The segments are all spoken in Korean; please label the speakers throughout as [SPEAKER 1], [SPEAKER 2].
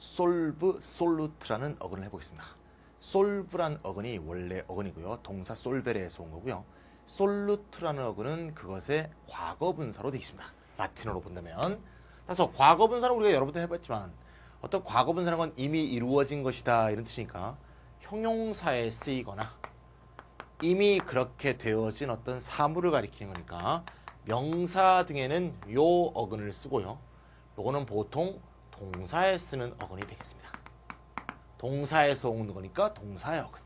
[SPEAKER 1] 솔브, 솔루트라는 어근을 해보겠습니다. 솔브란 어근이 원래 어근이고요. 동사 솔베레에서 온 거고요. 솔루트라는 어근은 그것의 과거분사로 되어 있습니다. 라틴어로 본다면. 그래서 과거분사는 우리가 여러 번 해봤지만 어떤 과거분사라는 건 이미 이루어진 것이다 이런 뜻이니까 형용사에 쓰이거나 이미 그렇게 되어진 어떤 사물을 가리키는 거니까 명사 등에는 요 어근을 쓰고요. 요거는 보통 동사에 쓰는 어근이 되겠습니다. 동사에서 온 거니까 동사의 어근.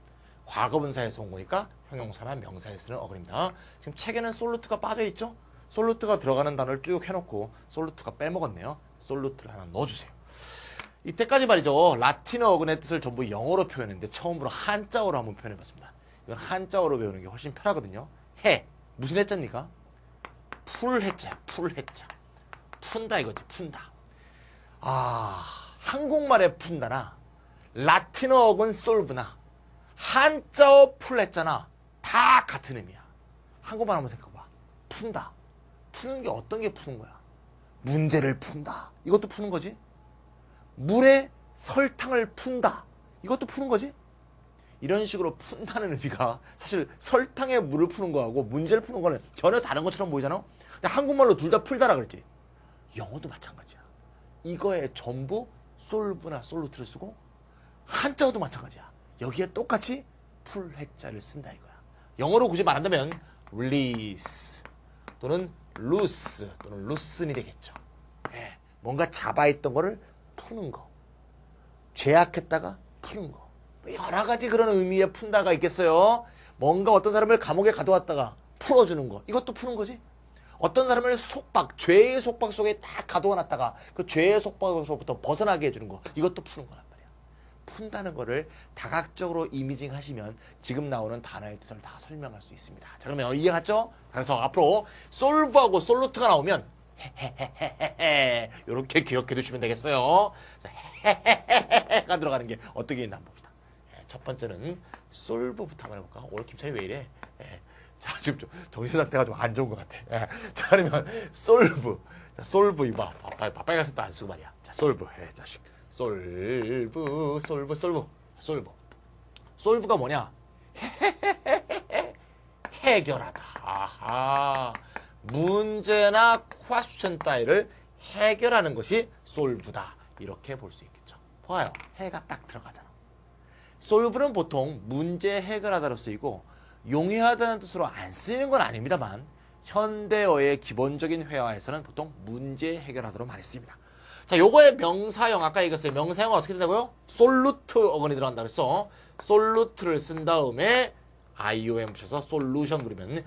[SPEAKER 1] 과거분사에서 온 거니까 형용사나 명사에 쓰는 어근입니다. 지금 책에는 솔루트가 빠져있죠? 솔루트가 들어가는 단어를 쭉 해놓고 솔루트가 빼먹었네요. 솔루트를 하나 넣어주세요. 이때까지 말이죠. 라틴어 어근의 뜻을 전부 영어로 표현했는데 처음으로 한자어로 한번 표현해봤습니다. 이건 한자어로 배우는 게 훨씬 편하거든요. 해. 무슨 해자입니까? 풀해자. 풀해자. 푼다 이거지. 푼다. 한국말의 푼다나 라틴어 어근 솔브나 한자어 풀했잖아. 다 같은 의미야. 한국말 한번 생각해봐. 푼다. 푸는 게 어떤 게 푸는 거야? 문제를 푼다. 이것도 푸는 거지. 물에 설탕을 푼다. 이것도 푸는 거지. 이런 식으로 푼다는 의미가 사실 설탕에 물을 푸는 거하고 문제를 푸는 거는 전혀 다른 것처럼 보이잖아. 근데 한국말로 둘 다 풀다라 그랬지. 영어도 마찬가지야. 이거에 전부 솔브나 솔루트를 쓰고 한자어도 마찬가지야. 여기에 똑같이 풀해자를 쓴다 이거야. 영어로 굳이 말한다면 release 또는 loose 또는 loosen이 되겠죠. 네, 뭔가 잡아있던 거를 푸는 거. 죄악했다가 푸는 거. 여러 가지 그런 의미의 푼다가 있겠어요. 뭔가 어떤 사람을 감옥에 가둬왔다가 풀어주는 거. 이것도 푸는 거지. 어떤 사람을 속박, 죄의 속박 속에 딱 가둬놨다가 그 죄의 속박에서부터 벗어나게 해주는 거. 이것도 푸는 거란 말이야. 푼다는 거를 다각적으로 이미징 하시면 지금 나오는 단어의 뜻을 다 설명할 수 있습니다. 자, 그러면 이해갔죠? 그래서 앞으로 솔브하고 솔루트가 나오면 헤헤헤헤헤 이렇게 기억해 두시면 되겠어요. 자, 헤헤헤헤가 들어가는 게 어떻게 있나 한번 봅시다. 첫 번째는 솔브부터 한번 해볼까? 오늘 김찬이 왜 이래? 자, 지금 좀 정신 상태가 좀 안 좋은 것 같아. 자, 그러면 솔브. 자, 솔브 이거 봐. 빨간색 도 안 쓰고 말이야. 자, 솔브. 자식. 솔브, 솔브, 솔브, 솔브. 솔브가 뭐냐? 해결하다. 아하. 문제나 퀘스천 따위를 해결하는 것이 솔브다. 이렇게 볼 수 있겠죠. 봐요. 해가 딱 들어가잖아. 솔브는 보통 문제 해결하다로 쓰이고 용이하다는 뜻으로 안 쓰이는 건 아닙니다만 현대어의 기본적인 회화에서는 보통 문제 해결하다로 많이 씁니다. 자, 요거의 명사형 아까 얘기했어요. 명사형은 어떻게 된다고요? 솔루트 어근이 들어간다 그랬어. 솔루트를 쓴 다음에 IOM 붙여서 솔루션 부르면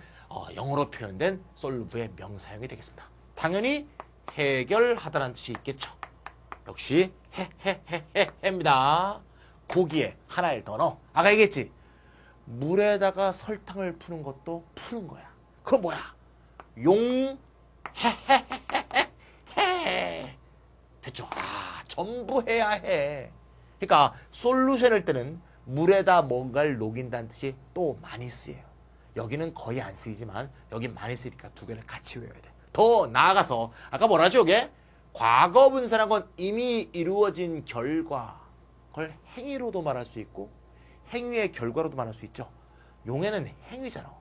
[SPEAKER 1] 영어로 표현된 솔브의 명사형이 되겠습니다. 당연히 해결하다라는 뜻이 있겠죠. 역시 해입니다. 거기에 하나를 더 넣어. 아까 얘기했지. 물에다가 설탕을 푸는 것도 푸는 거야. 그건 뭐야? 해. 됐죠? 전부 해야 해. 그러니까 솔루션일 때는 물에다 뭔가를 녹인다는 뜻이 또 많이 쓰여요. 여기는 거의 안 쓰이지만 여긴 많이 쓰니까 두 개를 같이 외워야 돼. 더 나아가서 아까 뭐라죠 이게? 과거분사란 건 이미 이루어진 결과. 그걸 행위로도 말할 수 있고 행위의 결과로도 말할 수 있죠. 용해는 행위잖아.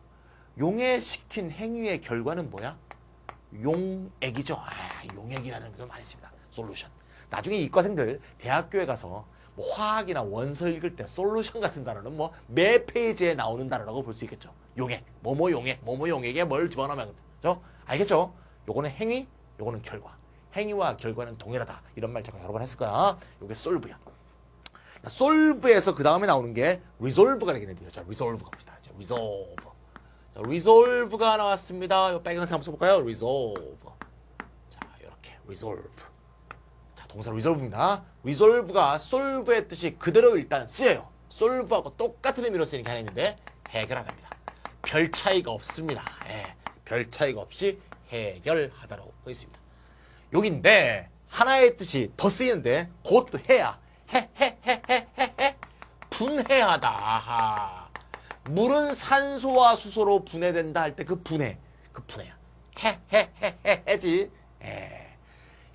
[SPEAKER 1] 용해시킨 행위의 결과는 뭐야? 용액이죠. 용액이라는 걸 많이 씁니다. 솔루션. 나중에 이과생들 대학교에 가서 뭐 화학이나 원서 읽을 때 솔루션 같은 단어는 뭐 매 페이지에 나오는 단어라고 볼 수 있겠죠. 용액, 뭐뭐 용액, 뭐뭐 용액에 뭘 집어넣으면 그죠? 알겠죠? 요거는 행위, 요거는 결과. 행위와 결과는 동일하다. 이런 말 제가 여러 번 했을 거야. 요게 솔브야. 솔브에서 그 다음에 나오는 게 resolve가 되겠는데요. 자, resolve 갑시다. 자, resolve. 자, resolve가 나왔습니다. 이 빨간색 한번 써볼까요? resolve. 자, 이렇게 resolve. 자, 동사 resolve입니다. resolve가 solve의 뜻이 그대로 일단 쓰여요. solve하고 똑같은 의미로 쓰이는 게 하나 있는데 해결하다입니다. 별 차이가 없습니다. 별 차이가 없이 해결하다라고 되어 있습니다. 여기인데 하나의 뜻이 더 쓰이는데 그것도 해야. 분해하다. 아하. 물은 산소와 수소로 분해된다 할 때 그 분해. 그 분해야. 해지.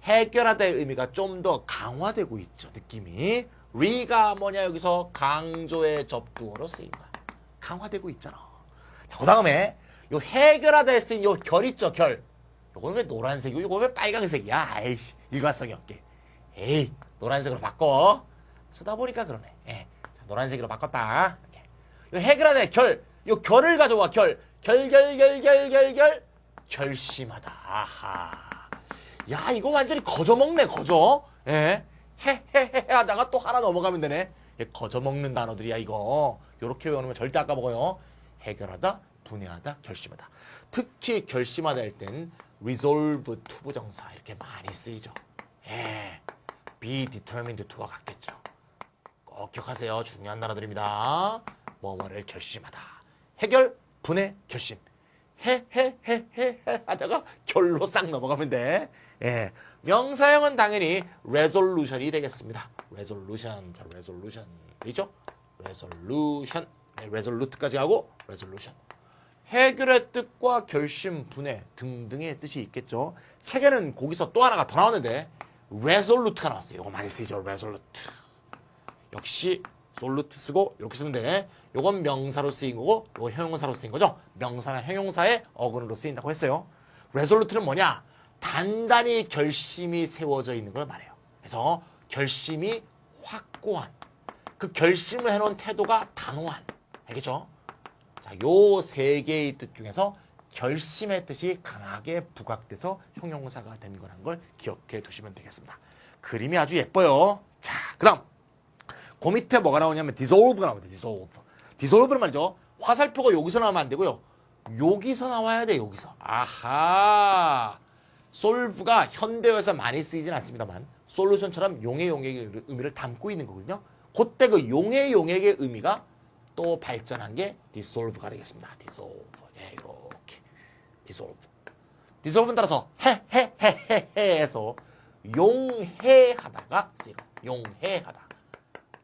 [SPEAKER 1] 해결하다의 의미가 좀 더 강화되고 있죠. 느낌이. re가 뭐냐 여기서 강조의 접두어로 쓰인 거야. 강화되고 있잖아. 자, 그 다음에 요 해결하다에 쓰인 요 결 있죠. 결. 요거는 왜 노란색이고 요거 왜 빨강색이야. 에이씨 일관성이 없게. 에이 노란색으로 바꿔. 쓰다 보니까 그러네. 예. 자, 노란색으로 바꿨다. 이렇게. 요 해결하다의 결. 요 결을 가져와. 결. 결심하다. 아하. 야 이거 완전히 거저먹네. 거저. 예. 헤헤헤 하다가 또 하나 넘어가면 되네. 예, 거저먹는 단어들이야 이거. 요렇게 외우면 절대 안 까먹어요. 해결하다, 분해하다, 결심하다. 특히 결심하다 할 땐 resolve to 부정사 이렇게 많이 쓰이죠. 예, be determined to가 같겠죠. 꼭 기억하세요. 중요한 단어들입니다. 뭐뭐를 결심하다. 해결, 분해, 결심. 헤헤헤헤 하다가 결로 싹 넘어가면 돼. 예, 명사형은 당연히 resolution이 되겠습니다. resolution, 자 resolution 있죠? resolution, 네, resolute까지 하고 resolution. 해결의 뜻과 결심, 분해 등등의 뜻이 있겠죠. 책에는 거기서 또 하나가 더 나왔는데 resolute가 나왔어요. 이거 많이 쓰이죠. resolute. 역시 솔루트 쓰고 이렇게 쓰는데 요건 명사로 쓰인 거고 요거 형용사로 쓰인 거죠. 명사나 형용사의 어근으로 쓰인다고 했어요. resolute는 뭐냐? 단단히 결심이 세워져 있는 걸 말해요. 그래서 결심이 확고한 그 결심을 해놓은 태도가 단호한. 알겠죠? 자, 요 세 개의 뜻 중에서 결심의 뜻이 강하게 부각돼서 형용사가 된 거란 걸 기억해 두시면 되겠습니다. 그림이 아주 예뻐요. 자, 그 다음 그 밑에 뭐가 나오냐면 dissolve가 나옵니다. dissolve는 말이죠. 화살표가 여기서 나오면 안 되고요. 여기서 나와야 돼. 여기서. 아하. solve가 현대어에서 많이 쓰이진 않습니다만 솔루션처럼 용의 의미를 담고 있는 거거든요. 그때 그 용의 의미가 또 발전한 게 dissolve가 되겠습니다. dissolve. 예, 이렇게. dissolve는 따라서 해서 용해하다가 쓰이고 용해하다.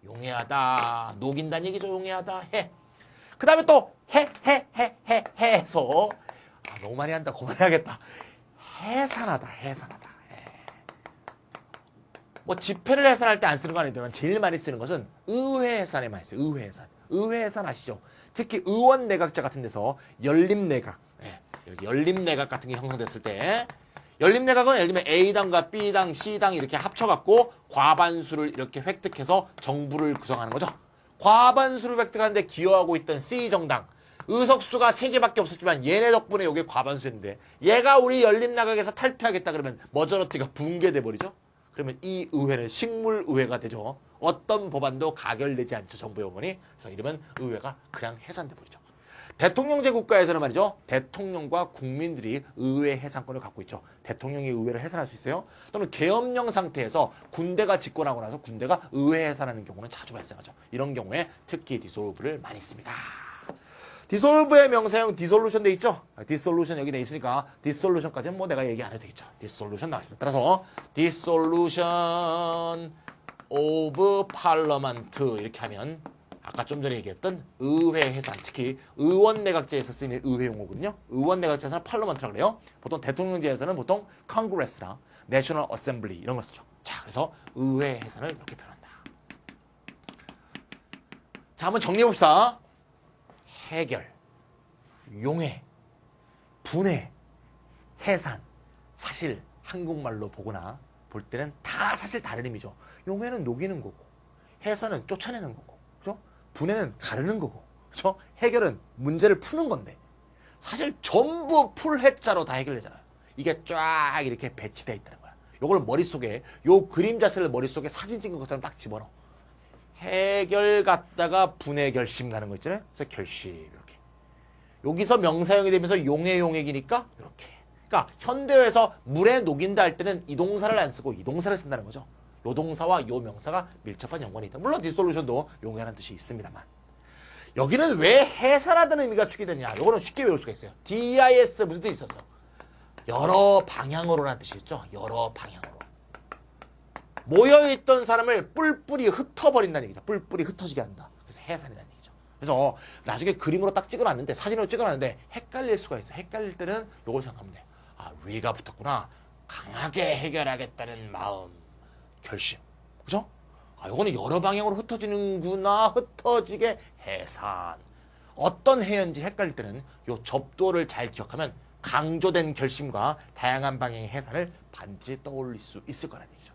[SPEAKER 1] 용해하다. 녹인다는 얘기죠. 용해하다. 해. 그 다음에 또 해서 너무 많이 한다. 그만해야겠다. 해산하다. 뭐 집회를 해산할 때 안 쓰는 거 아니지만 제일 많이 쓰는 것은 의회 해산에 많이 써요. 의회 해산 아시죠? 특히 의원 내각제 같은 데서 연립내각, 이렇게 연립내각 같은 게 형성됐을 때 연립내각은 예를 들면 A당과 B당, C당 이렇게 합쳐갖고 과반수를 이렇게 획득해서 정부를 구성하는 거죠. 과반수를 획득하는데 기여하고 있던 C정당 의석수가 3개밖에 없었지만 얘네 덕분에 이게 과반수였는데 얘가 우리 연립내각에서 탈퇴하겠다 그러면 머저러티가 붕괴돼 버리죠. 그러면 이 의회는 식물의회가 되죠. 어떤 법안도 가결되지 않죠. 정부 요건이. 그래서 이러면 의회가 그냥 해산돼 버리죠. 대통령제 국가에서는 말이죠. 대통령과 국민들이 의회 해산권을 갖고 있죠. 대통령이 의회를 해산할 수 있어요. 또는 계엄령 상태에서 군대가 집권하고 나서 군대가 의회 해산하는 경우는 자주 발생하죠. 이런 경우에 특히 dissolve를 많이 씁니다. dissolve의 명사형 dissolution 돼 있죠? dissolution 여기 돼 있으니까 dissolution까지는 뭐 내가 얘기 안 해도 되겠죠. dissolution 나왔습니다. 따라서 dissolution of parliament 이렇게 하면 아까 좀 전에 얘기했던 의회 해산, 특히 의원 내각제에서 쓰이는 의회 용어거든요. 의원 내각제에서는 parliament라고 그래요. 보통 대통령제에서는 보통 congress나 national assembly 이런 걸 쓰죠. 자, 그래서 의회 해산을 이렇게 표현한다. 자, 한번 정리해 봅시다. 해결, 용해, 분해, 해산. 사실 한국말로 보거나 볼 때는 다 사실 다른 의미죠. 용해는 녹이는 거고, 해산은 쫓아내는 거고, 그죠? 분해는 가르는 거고, 그죠? 해결은 문제를 푸는 건데, 사실 전부 풀해자로 다 해결되잖아요. 이게 쫙 이렇게 배치되어 있다는 거야. 요걸 머릿속에, 요 그림 자체를 머릿속에 사진 찍은 것처럼 딱 집어넣어. 해결 갔다가 분해 결심 가는 거 있잖아요. 그래서 결심 이렇게. 여기서 명사형이 되면서 용해이니까 이렇게. 그러니까 현대어에서 물에 녹인다 할 때는 이 동사를 안 쓰고 이 동사를 쓴다는 거죠. 요 동사와 요 명사가 밀접한 연관이 있다. 물론 디솔루션도 용해라는 뜻이 있습니다만. 여기는 왜 해산하다는 의미가 추가되냐. 요거는 쉽게 외울 수가 있어요. DIS 무슨 뜻이 있었어? 여러 방향으로라는 뜻이 있죠. 여러 방향으로. 모여있던 사람을 뿔뿔이 흩어버린다는 얘기죠. 뿔뿔이 흩어지게 한다. 그래서 해산이라는 얘기죠. 그래서 나중에 그림으로 딱 찍어놨는데, 사진으로 찍어놨는데 헷갈릴 수가 있어. 헷갈릴 때는 요걸 생각하면 돼. 아, 위가 붙었구나. 강하게 해결하겠다는 마음, 결심. 그죠? 요거는 여러 방향으로 흩어지는구나. 흩어지게 해산. 어떤 해연지 헷갈릴 때는 요 접두어를 잘 기억하면 강조된 결심과 다양한 방향의 해산을 반드시 떠올릴 수 있을 거라는 얘기죠.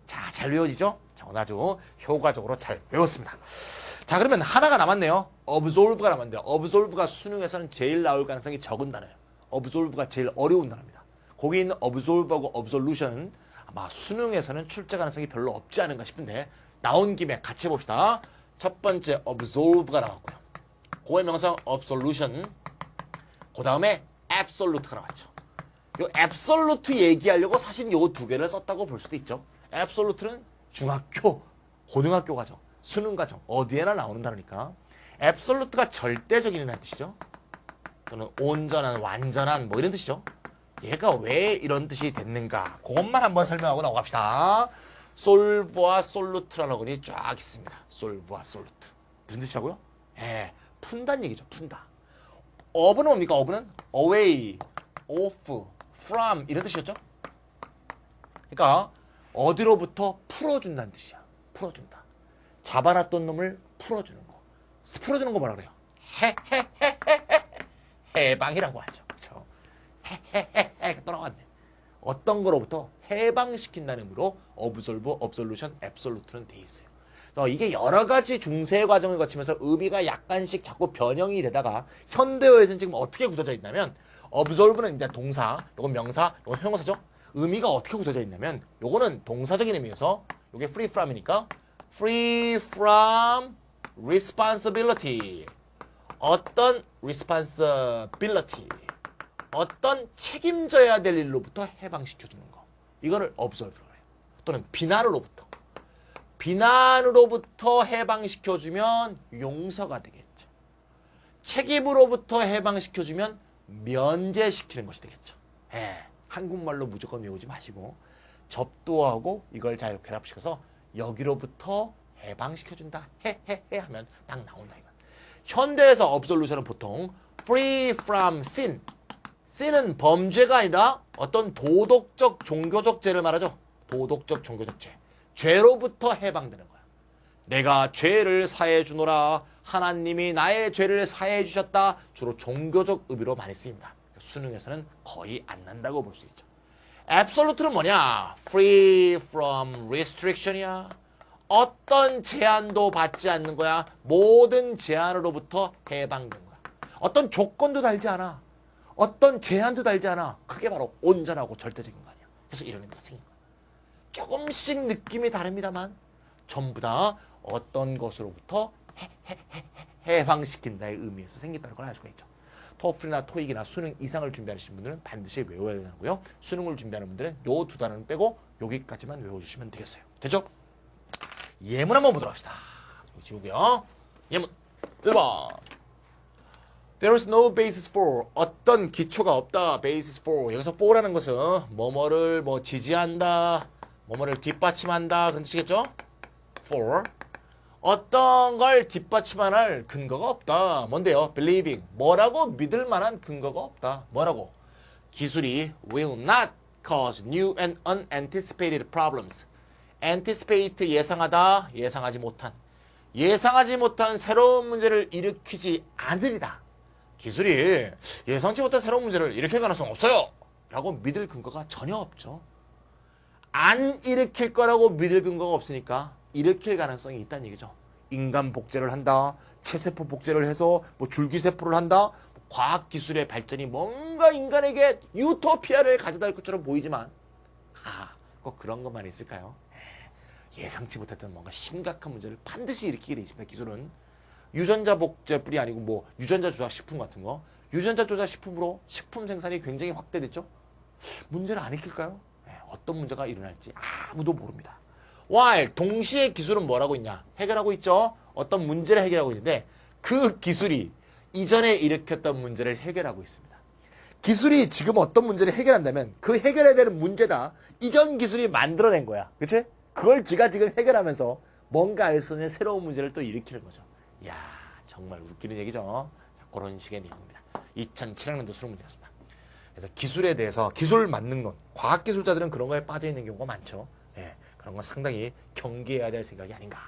[SPEAKER 1] 자, 잘 외워지죠? 자, 오늘 아주 효과적으로 잘 외웠습니다. 자, 그러면 하나가 남았네요. absorbe가 남았는데, absorbe가 수능에서는 제일 나올 가능성이 적은 단어예요. absorbe가 제일 어려운 단어입니다. 거기 있는 absorbe하고 absolution은 아마 수능에서는 출제 가능성이 별로 없지 않은가 싶은데, 나온 김에 같이 해봅시다. 첫 번째 absorbe가 나왔고요. 고의 명사 absolution, 그 다음에 absolute가 나왔죠. 요 absolute 얘기하려고 사실 요 두 개를 썼다고 볼 수도 있죠. absolute는 중학교, 고등학교 과정, 수능 과정 어디에나 나오는 단어니까 absolute가 절대적인이라는 뜻이죠. 또는 온전한, 완전한 뭐 이런 뜻이죠. 얘가 왜 이런 뜻이 됐는가 그것만 한번 설명하고 넘어갑시다. solve와 solute라는 어근이 쫙 있습니다. solve와 solute 무슨 뜻이라고요? 푼다는 얘기죠. 푼다. of는 뭡니까? of는 away, off, from 이런 뜻이었죠. 그러니까 어디로부터 풀어준다는 뜻이야. 풀어준다. 잡아놨던 놈을 풀어주는 거. 풀어주는 거 뭐라 그래요? 해방이라고 하죠. 그렇죠? 또 나왔네. 어떤 거로부터 해방시킨다는 의미로 absolve, absolution, absolute는 돼 있어요. 그래서 이게 여러 가지 중세 과정을 거치면서 의미가 약간씩 자꾸 변형이 되다가 현대어에서는 지금 어떻게 굳어져 있냐면 absolve는 이제 동사, 요건 명사, 요건 형용사죠. 의미가 어떻게 굳어져 있냐면 요거는 동사적인 의미에서 요게 free from이니까 free from responsibility. 어떤 responsibility. 어떤 책임져야 될 일로부터 해방시켜주는 거. 이거를 absolve라고 해요. 또는 비난으로부터. 비난으로부터 해방시켜주면 용서가 되겠죠. 책임으로부터 해방시켜주면 면제시키는 것이 되겠죠. 한국말로 무조건 외우지 마시고 접두어하고 이걸 잘 결합시켜서 여기로부터 해방시켜준다. 하면 딱 나온다. 이거. 현대에서 absolution은 보통 free from sin. sin은 범죄가 아니라 어떤 도덕적, 종교적 죄를 말하죠. 도덕적, 종교적 죄. 죄로부터 해방되는 거야. 내가 죄를 사해 주노라. 하나님이 나의 죄를 사해 주셨다. 주로 종교적 의미로 많이 쓰입니다. 수능에서는 거의 안 난다고 볼 수 있죠. absolute는 뭐냐? free from restriction이야. 어떤 제한도 받지 않는 거야. 모든 제한으로부터 해방된 거야. 어떤 조건도 달지 않아. 어떤 제한도 달지 않아. 그게 바로 온전하고 절대적인 거 아니야. 그래서 이런 의미가 생긴 거야. 조금씩 느낌이 다릅니다만 전부 다 어떤 것으로부터 해방시킨다의 의미에서 생긴다는 걸 알 수가 있죠. 토플이나 토익이나 수능 이상을 준비하시는 분들은 반드시 외워야 되고요. 수능을 준비하는 분들은 요 두 단어는 빼고 여기까지만 외워주시면 되겠어요. 됐죠? 예문 한번 보도록 합시다. 지우고요. 예문 1번. There is no basis for. 어떤 기초가 없다. basis for. 여기서 for라는 것은 뭐뭐를 뭐 지지한다. 뭐뭐를 뒷받침한다. 그런 뜻이겠죠? for. 어떤 걸 뒷받침할 근거가 없다. 뭔데요? believing. 뭐라고 믿을 만한 근거가 없다. 뭐라고? 기술이 will not cause new and unanticipated problems. anticipate 예상하다. 예상하지 못한 새로운 문제를 일으키지 않으리다. 기술이 예상치 못한 새로운 문제를 일으킬 가능성 없어요. 라고 믿을 근거가 전혀 없죠. 안 일으킬 거라고 믿을 근거가 없으니까 일으킬 가능성이 있다는 얘기죠. 인간 복제를 한다. 체세포 복제를 해서 뭐 줄기세포를 한다. 과학기술의 발전이 뭔가 인간에게 유토피아를 가져다 줄 것처럼 보이지만 꼭 그런 것만 있을까요? 예상치 못했던 뭔가 심각한 문제를 반드시 일으키게 돼 있습니다. 기술은. 유전자 복제뿐이 아니고 뭐 유전자 조작 식품 같은 거. 유전자 조작 식품으로 식품 생산이 굉장히 확대됐죠. 문제를 안 일으킬까요? 어떤 문제가 일어날지 아무도 모릅니다. while 동시에 기술은 뭐라고 있냐? 해결하고 있죠. 어떤 문제를 해결하고 있는데 그 기술이 이전에 일으켰던 문제를 해결하고 있습니다. 기술이 지금 어떤 문제를 해결한다면 그 해결해야 되는 문제다. 이전 기술이 만들어낸 거야. 그치? 그걸 지가 지금 해결하면서 뭔가 알 수 없는 새로운 문제를 또 일으키는 거죠. 이야, 정말 웃기는 얘기죠. 자, 그런 식의 내용입니다. 2007학년도 수능 문제였습니다. 그래서 기술에 대해서 기술 만능론, 과학기술자들은 그런 거에 빠져 있는 경우가 많죠. 예, 그런 건 상당히 경계해야 될 생각이 아닌가.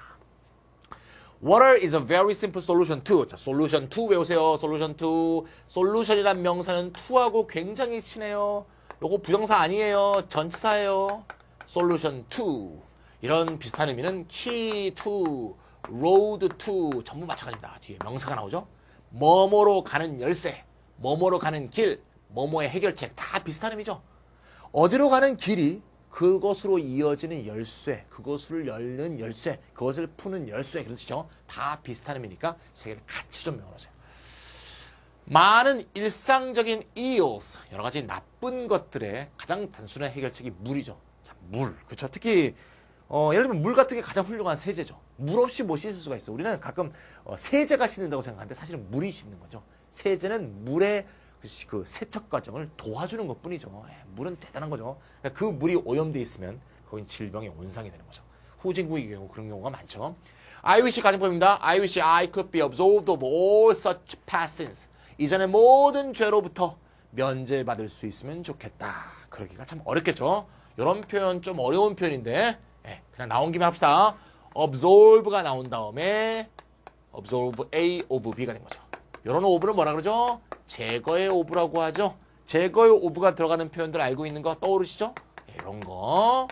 [SPEAKER 1] Water is a very simple solution to. 자, solution to 외우세요. solution to. solution이란 명사는 to하고 굉장히 친해요. 요거 부정사 아니에요. 전치사예요. solution to. 이런 비슷한 의미는 key to, road to 전부 마찬가지입니다. 뒤에 명사가 나오죠. 뭐뭐로 가는 열쇠, 뭐뭐로 가는 길, 뭐뭐의 해결책 다 비슷한 의미죠. 어디로 가는 길이 그것으로 이어지는 열쇠, 그것을 열는 열쇠, 그것을 푸는 열쇠, 그렇죠? 다 비슷한 의미니까 세 개를 같이 좀 외워놓으세요. 많은 일상적인 ills, 여러 가지 나쁜 것들의 가장 단순한 해결책이 물이죠. 자, 물, 그렇죠? 특히 예를 들면 물 같은 게 가장 훌륭한 세제죠. 물 없이 못 씻을 수가 있어. 우리는 가끔 세제가 씻는다고 생각하는데 사실은 물이 씻는 거죠. 세제는 물의 그 세척 과정을 도와주는 것 뿐이죠. 물은 대단한 거죠. 그 물이 오염돼 있으면 거긴 질병의 온상이 되는 거죠. 후진국의 경우 그런 경우가 많죠. I wish 가정법입니다. I wish I could be absolved of all such past sins. 이전의 모든 죄로부터 면제받을 수 있으면 좋겠다. 그러기가 참 어렵겠죠. 이런 표현 좀 어려운 표현인데 그냥 나온 김에 합시다. absolve가 나온 다음에 absolve A of B가 된 거죠. 이런 ove는 뭐라 그러죠? 제거의 ove라고 하죠. 제거의 ove가 들어가는 표현들 알고 있는 거 떠오르시죠? 이런 거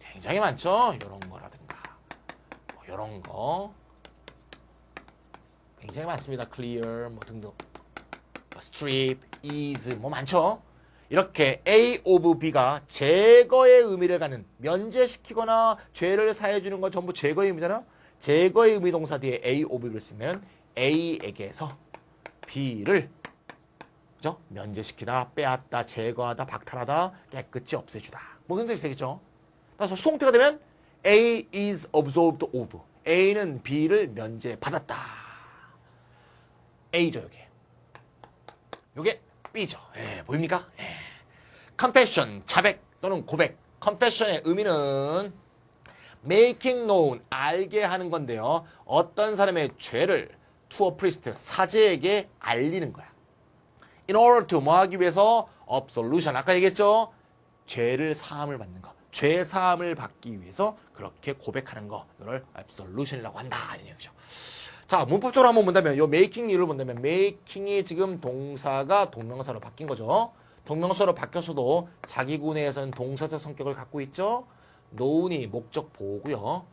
[SPEAKER 1] 굉장히 많죠. 이런 거라든가 이런 거 굉장히 많습니다. clear 뭐 등등 strip, ease 뭐 많죠. 이렇게 A of B가 제거의 의미를 갖는 면제시키거나 죄를 사해주는 건 전부 제거의 의미잖아. 제거의 의미 동사 뒤에 A of B를 쓰면 A에게서 B를 그죠? 면제시키다, 빼앗다, 제거하다, 박탈하다, 깨끗이 없애주다. 뭐 그런 뜻이 되겠죠. 따라서 수동태가 되면 A is absolved of. A는 B를 면제받았다. A죠, 요게. 요게 B죠. 보입니까? confession, 자백 또는 고백. confession의 의미는 making known, 알게 하는 건데요. 어떤 사람의 죄를 to a priest, 사제에게 알리는 거야. in order to, 뭐 하기 위해서? absolution, 아까 얘기했죠? 죄를 사함을 받는 거. 죄 사함을 받기 위해서 그렇게 고백하는 거. 이걸 absolution이라고 한다. 이런 얘기죠. 자, 문법적으로 한번 본다면, 요 making 이유를 본다면, making이 지금 동사가 동명사로 바뀐 거죠. 동명사로 바뀌어서도 자기 구내에서는 동사적 성격을 갖고 있죠. known이 목적 보호고요.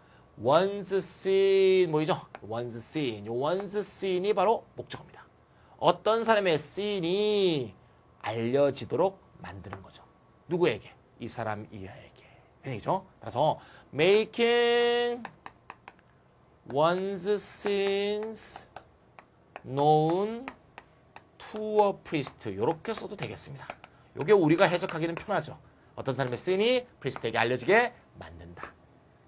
[SPEAKER 1] once seen, 뭐이죠? once seen. 요 once seen이 바로 목적어입니다. 어떤 사람의 seen이 알려지도록 만드는 거죠. 누구에게? 이 사람 이하에게. 얘기죠. 따라서 making one's sins known to a priest. 이렇게 써도 되겠습니다. 이게 우리가 해석하기는 편하죠. 어떤 사람의 sin이 priest에게 알려지게 만든다.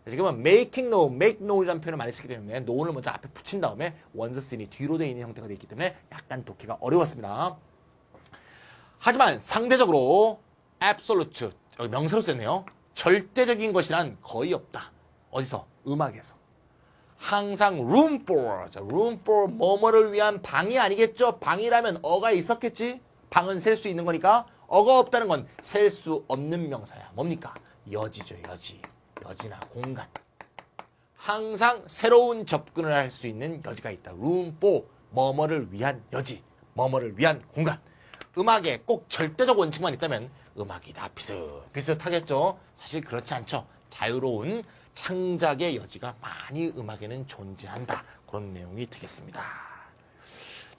[SPEAKER 1] 지금은 making known, make known이라는 표현을 많이 쓰기 때문에 known을 먼저 앞에 붙인 다음에 one's sin이 뒤로 되어 있는 형태가 되어 있기 때문에 약간 독해가 어려웠습니다. 하지만 상대적으로 absolute, 여기 명사로 썼네요. 절대적인 것이란 거의 없다. 어디서? 음악에서. 항상 room for, 자, room for 뭐뭐를 위한 방이 아니겠죠? 방이라면 어가 있었겠지? 방은 셀 수 있는 거니까 어가 없다는 건 셀 수 없는 명사야. 뭡니까? 여지죠, 여지. 여지나 공간. 항상 새로운 접근을 할 수 있는 여지가 있다. room for, 뭐뭐를 위한 여지, 뭐뭐를 위한 공간. 음악에 꼭 절대적 원칙만 있다면 음악이 다 비슷하겠죠? 사실 그렇지 않죠. 자유로운 창작의 여지가 많이 음악에는 존재한다. 그런 내용이 되겠습니다.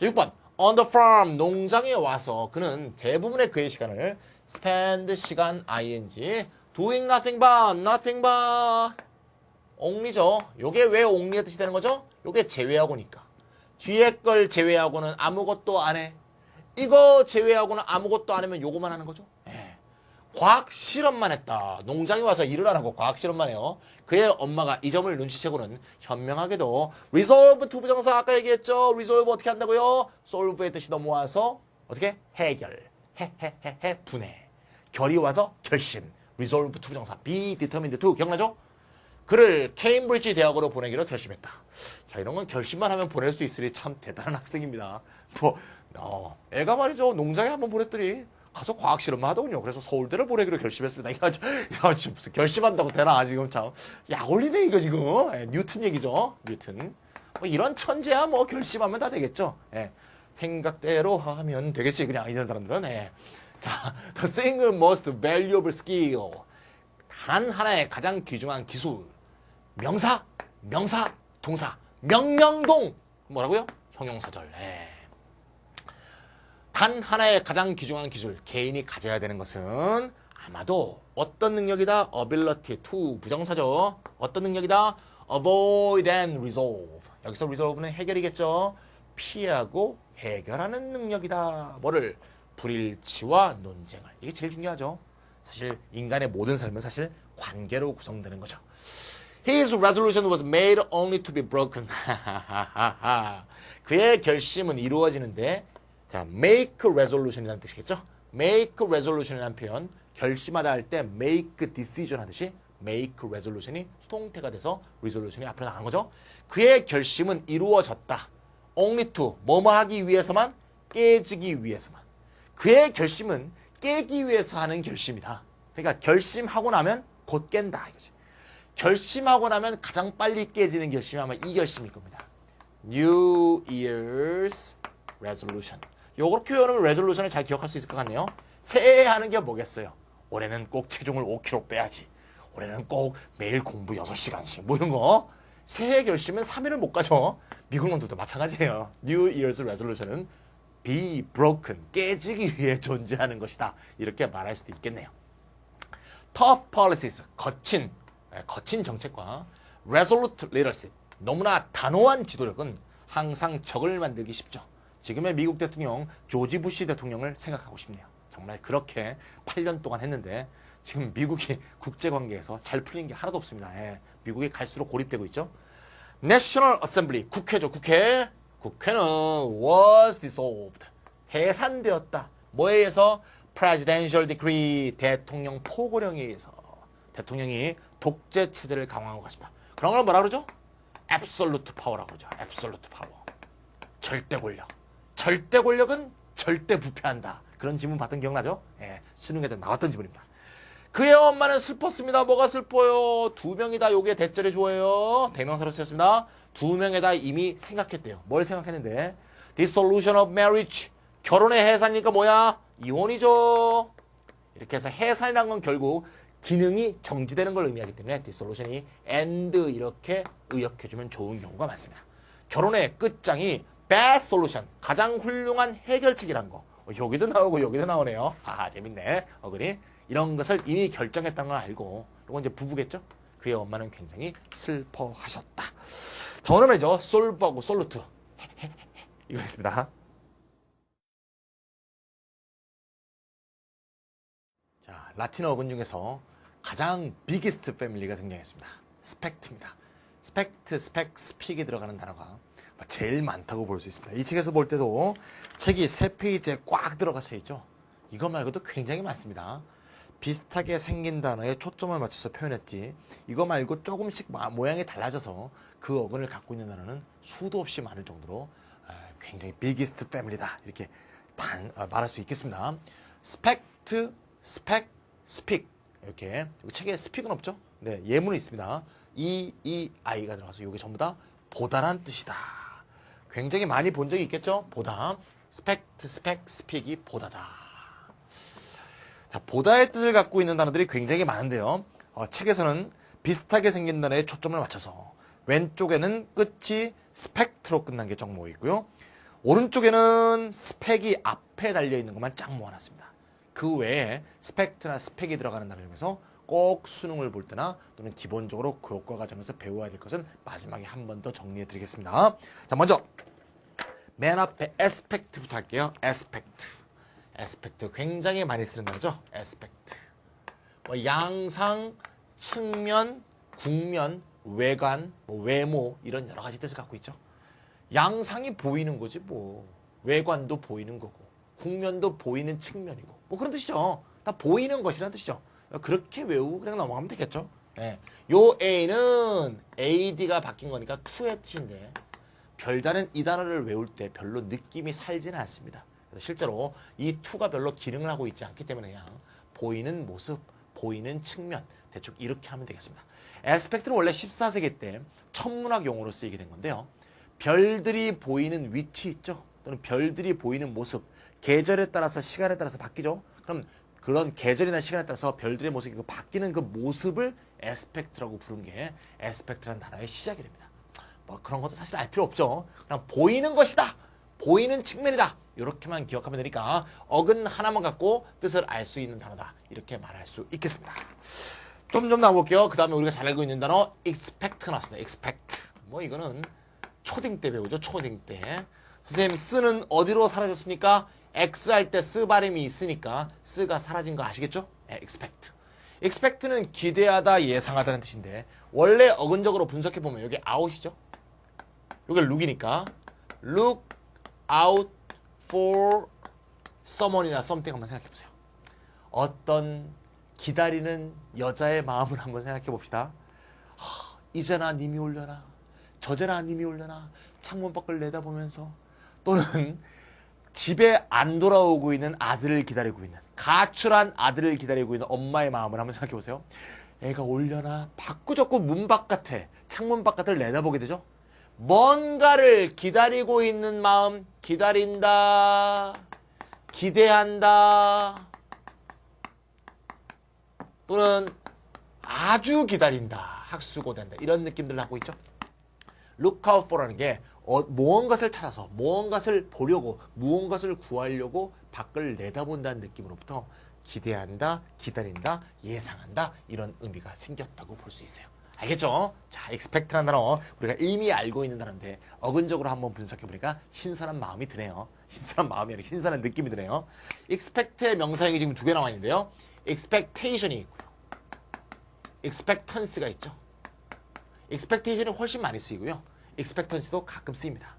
[SPEAKER 1] 6번. On the farm, 농장에 와서 그는 대부분의 그의 시간을 spend 시간 ing doing nothing but only죠. 요게 왜 only의 뜻이 되는 거죠? 요게 제외하고니까. 뒤에 걸 제외하고는 아무것도 안 해. 이거 제외하고는 아무것도 안 하면 요거만 하는 거죠. 과학 실험만 했다. 농장에 와서 일을 안 하고 과학 실험만 해요. 그의 엄마가 이 점을 눈치채고는 현명하게도 resolve to 부정사 아까 얘기했죠. resolve 어떻게 한다고요? solve의 뜻이 넘어와서 어떻게? 해결. 분해. 결이 와서 결심. resolve to 부정사 be determined to 기억나죠? 그를 케임브리지 대학으로 보내기로 결심했다. 자, 이런 건 결심만 하면 보낼 수 있으니 참 대단한 학생입니다. 애가 말이죠. 농장에 한번 보냈더니 가서 과학 실험을 하더군요. 그래서 서울대를 보내기로 결심했습니다. 야, 지금 무슨 결심한다고 되나 지금 참. 약 올리네 이거 지금. 예, 뉴턴 얘기죠. 뉴턴. 뭐 이런 천재야 뭐 결심하면 다 되겠죠. 예, 생각대로 하면 되겠지 그냥 이런 사람들은. 예. 자, the single most valuable skill. 단 하나의 가장 귀중한 기술. 명사, 동사, 명령동. 뭐라고요? 형용사절. 예. 단 하나의 가장 귀중한 기술, 개인이 가져야 되는 것은 아마도 어떤 능력이다? ability to 부정사죠. 어떤 능력이다? avoid and resolve. 여기서 resolve는 해결이겠죠. 피하고 해결하는 능력이다. 뭐를? 불일치와 논쟁을. 이게 제일 중요하죠. 사실 인간의 모든 삶은 사실 관계로 구성되는 거죠. His resolution was made only to be broken. 그의 결심은 이루어지는데 자, make resolution이라는 뜻이겠죠? make resolution이라는 표현, 결심하다 할 때 make decision 하듯이 make resolution이 수동태가 돼서 resolution이 앞으로 나간 거죠? 그의 결심은 이루어졌다. only to, 뭐뭐 하기 위해서만, 깨지기 위해서만. 그의 결심은 깨기 위해서 하는 결심이다. 그러니까 결심하고 나면 곧 깬다 이거지. 결심하고 나면 가장 빨리 깨지는 결심이 아마 이 결심일 겁니다. New Year's Resolution. 요렇게 외우면 레졸루션을 잘 기억할 수 있을 것 같네요. 새해 하는 게 뭐겠어요? 올해는 꼭 체중을 5kg 빼야지. 올해는 꼭 매일 공부 6시간씩. 뭐 이런 거. 새해 결심은 3일을 못 가죠. 미국 놈들도 마찬가지예요. New Year's Resolution은 be broken. 깨지기 위해 존재하는 것이다. 이렇게 말할 수도 있겠네요. Tough policies. 거친 정책과 resolute leadership. 너무나 단호한 지도력은 항상 적을 만들기 쉽죠. 지금의 미국 대통령 조지 부시 대통령을 생각하고 싶네요. 정말 그렇게 8년 동안 했는데 지금 미국이 국제관계에서 잘 풀린 게 하나도 없습니다. 예, 미국이 갈수록 고립되고 있죠. National Assembly, 국회죠. 국회는 was dissolved. 해산되었다. 뭐에 의해서? Presidential Decree, 대통령 포고령에 의해서. 대통령이 독재 체제를 강화하고 가십니다. 그런 걸 뭐라 그러죠? Absolute Power라고 그러죠. Absolute Power. 절대 권력. 절대 권력은 절대 부패한다. 그런 지문 봤던 기억나죠? 예, 수능에도 나왔던 지문입니다. 그의 엄마는 슬펐습니다. 뭐가 슬퍼요? 두 명이 다 요게 대절해 줘요. 대명사로 쓰였습니다. 두 명이 다 이미 생각했대요. 뭘 생각했는데? Dissolution of marriage. 결혼의 해산이니까 뭐야? 이혼이죠. 이렇게 해서 해산이란 건 결국 기능이 정지되는 걸 의미하기 때문에 dissolution이 end 이렇게 의역해주면 좋은 경우가 많습니다. 결혼의 끝장이 best solution, 가장 훌륭한 해결책이란 거. 여기도 나오고 여기도 나오네요. 아, 재밌네. 어그리. 이런 것을 이미 결정했다는 걸 알고, 이건 이제 부부겠죠? 그의 엄마는 굉장히 슬퍼하셨다. 자, 오늘 말이죠. solve하고 solute. 이거 있습니다. 자, 라틴어 어근 중에서 가장 biggest family가 등장했습니다. 스펙트입니다. 스펙트, 스펙, 스픽이 들어가는 단어가 제일 많다고 볼 수 있습니다. 이 책에서 볼 때도 책이 3페이지에 꽉 들어가서 있죠. 이거 말고도 굉장히 많습니다. 비슷하게 생긴 단어에 초점을 맞춰서 표현했지 이거 말고 조금씩 모양이 달라져서 그 어근을 갖고 있는 단어는 수도 없이 많을 정도로 굉장히 biggest family다 이렇게 말할 수 있겠습니다. 스펙트, 스펙, 스픽 이렇게 책에 스픽은 없죠. 네, 예문이 있습니다. I가 들어가서 이게 전부 다 보다란 뜻이다. 굉장히 많이 본 적이 있겠죠? 보다. 스펙트, 스펙, 스픽이 보다다. 자, 보다의 뜻을 갖고 있는 단어들이 굉장히 많은데요. 책에서는 비슷하게 생긴 단어에 초점을 맞춰서 왼쪽에는 끝이 스펙트로 끝난 게 쫙 모여 있고요. 오른쪽에는 스펙이 앞에 달려있는 것만 쫙 모아놨습니다. 그 외에 스펙트나 스펙이 들어가는 단어 중에서 꼭 수능을 볼 때나 또는 기본적으로 교과 과정에서 배워야 될 것은 마지막에 한 번 더 정리해 드리겠습니다. 자, 먼저 맨 앞에 에스펙트부터 할게요. 에스펙트 굉장히 많이 쓰는 단어죠. 에스펙트. 양상, 측면, 국면, 외관, 외모 이런 여러 가지 뜻을 갖고 있죠. 양상이 보이는 거지 뭐. 외관도 보이는 거고 국면도 보이는 측면이고 뭐 그런 뜻이죠. 다 보이는 것이라는 뜻이죠. 그렇게 외우고 그냥 넘어가면 되겠죠. 예. 요 A는 AD가 바뀐 거니까 to의 뜻인데 별다른 이 단어를 외울 때 별로 느낌이 살지는 않습니다. 실제로 이 to가 별로 기능을 하고 있지 않기 때문에 그냥 보이는 모습, 보이는 측면 대충 이렇게 하면 되겠습니다. aspect는 원래 14세기 때 천문학 용어로 쓰이게 된 건데요. 별들이 보이는 위치 있죠? 또는 별들이 보이는 모습, 계절에 따라서 시간에 따라서 바뀌죠? 그럼 그런 계절이나 시간에 따라서 별들의 모습이 바뀌는 그 모습을 aspect라고 부른 게 aspect라는 단어의 시작이 됩니다. 뭐 그런 것도 사실 알 필요 없죠. 그냥 보이는 것이다. 보이는 측면이다. 이렇게만 기억하면 되니까 어근 하나만 갖고 뜻을 알 수 있는 단어다. 이렇게 말할 수 있겠습니다. 좀 나와볼게요. 그 다음에 우리가 잘 알고 있는 단어 expect가 나왔습니다. expect. 뭐 이거는 초딩 때 배우죠. 초딩 때. 선생님 쓰는 어디로 사라졌습니까? X 할 때 쓰 발음이 있으니까 쓰가 사라진 거 아시겠죠? 네, expect. expect는 기대하다, 예상하다는 뜻인데 원래 어근적으로 분석해보면 여기 out이죠? 여기 look이니까 look out for someone이나 something 한번 생각해보세요. 어떤 기다리는 여자의 마음을 한번 생각해봅시다. 이제나 님이 올려나 저제나 님이 올려나 창문 밖을 내다보면서 또는 집에 안 돌아오고 있는 아들을 기다리고 있는 가출한 아들을 기다리고 있는 엄마의 마음을 한번 생각해보세요. 애가 올려나 자꾸 문 바깥에 창문 바깥을 내다보게 되죠. 뭔가를 기다리고 있는 마음, 기다린다, 기대한다, 또는 아주 기다린다, 학수고된다 이런 느낌들을 하고 있죠. look out for라는 게 무언가를 찾아서 무언가를 보려고 무언가를 구하려고 밖을 내다본다는 느낌으로부터 기대한다, 기다린다, 예상한다 이런 의미가 생겼다고 볼 수 있어요. 알겠죠? 자, expect라는 단어 우리가 이미 알고 있는 단어인데 어근적으로 한번 분석해보니까 신선한 마음이 드네요. 신선한 마음이 아니라 신선한 느낌이 드네요. expect의 명사형이 지금 두 개 나와 있는데요. expectation이 있고요. expectance가 있죠. expectation이 훨씬 많이 쓰이고요. expectance도 가끔 쓰입니다.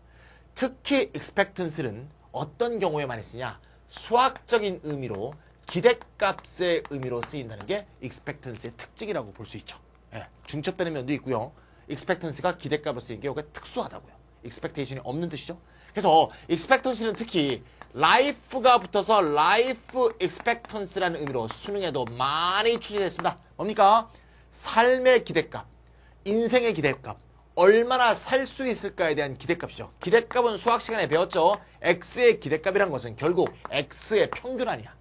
[SPEAKER 1] 특히 expectance는 어떤 경우에 많이 쓰냐? 수학적인 의미로 기대값의 의미로 쓰인다는 게 expectance의 특징이라고 볼 수 있죠. 예, 중첩되는 면도 있고요. expectance가 기대값으로 쓰이는 게 특수하다고요. expectation이 없는 뜻이죠. 그래서 expectance는 특히 life가 붙어서 life expectance라는 의미로 수능에도 많이 출제됐습니다. 뭡니까? 삶의 기대값, 인생의 기대값, 얼마나 살 수 있을까에 대한 기대값이죠. 기대값은 수학 시간에 배웠죠. x의 기대값이란 것은 결국 x의 평균 아니야.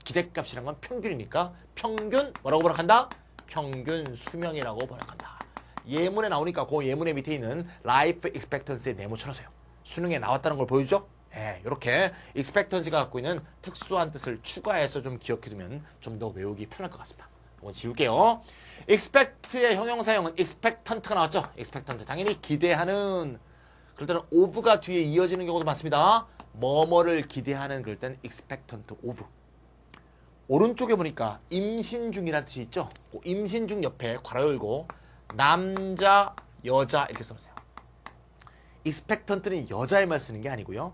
[SPEAKER 1] 기대값이란 건 평균이니까 평균 뭐라고 번역한다? 평균 수명이라고 번역한다. 예문에 나오니까 그 예문의 밑에 있는 life expectancy의 네모 쳐주세요. 수능에 나왔다는 걸 보여주죠? 예, 이렇게 expectancy가 갖고 있는 특수한 뜻을 추가해서 좀 기억해두면 좀 더 외우기 편할 것 같습니다. 이건 지울게요. expect의 형용사형은 expectant가 나왔죠? expectant. 당연히 기대하는. 그럴 때는 of가 뒤에 이어지는 경우도 많습니다. 뭐뭐를 기대하는 그럴 때는 expectant of. 오른쪽에 보니까 임신 중이라는 뜻이 있죠? 임신 중 옆에 괄호 열고 남자, 여자 이렇게 써보세요. expectant는 여자에만 쓰는 게 아니고요.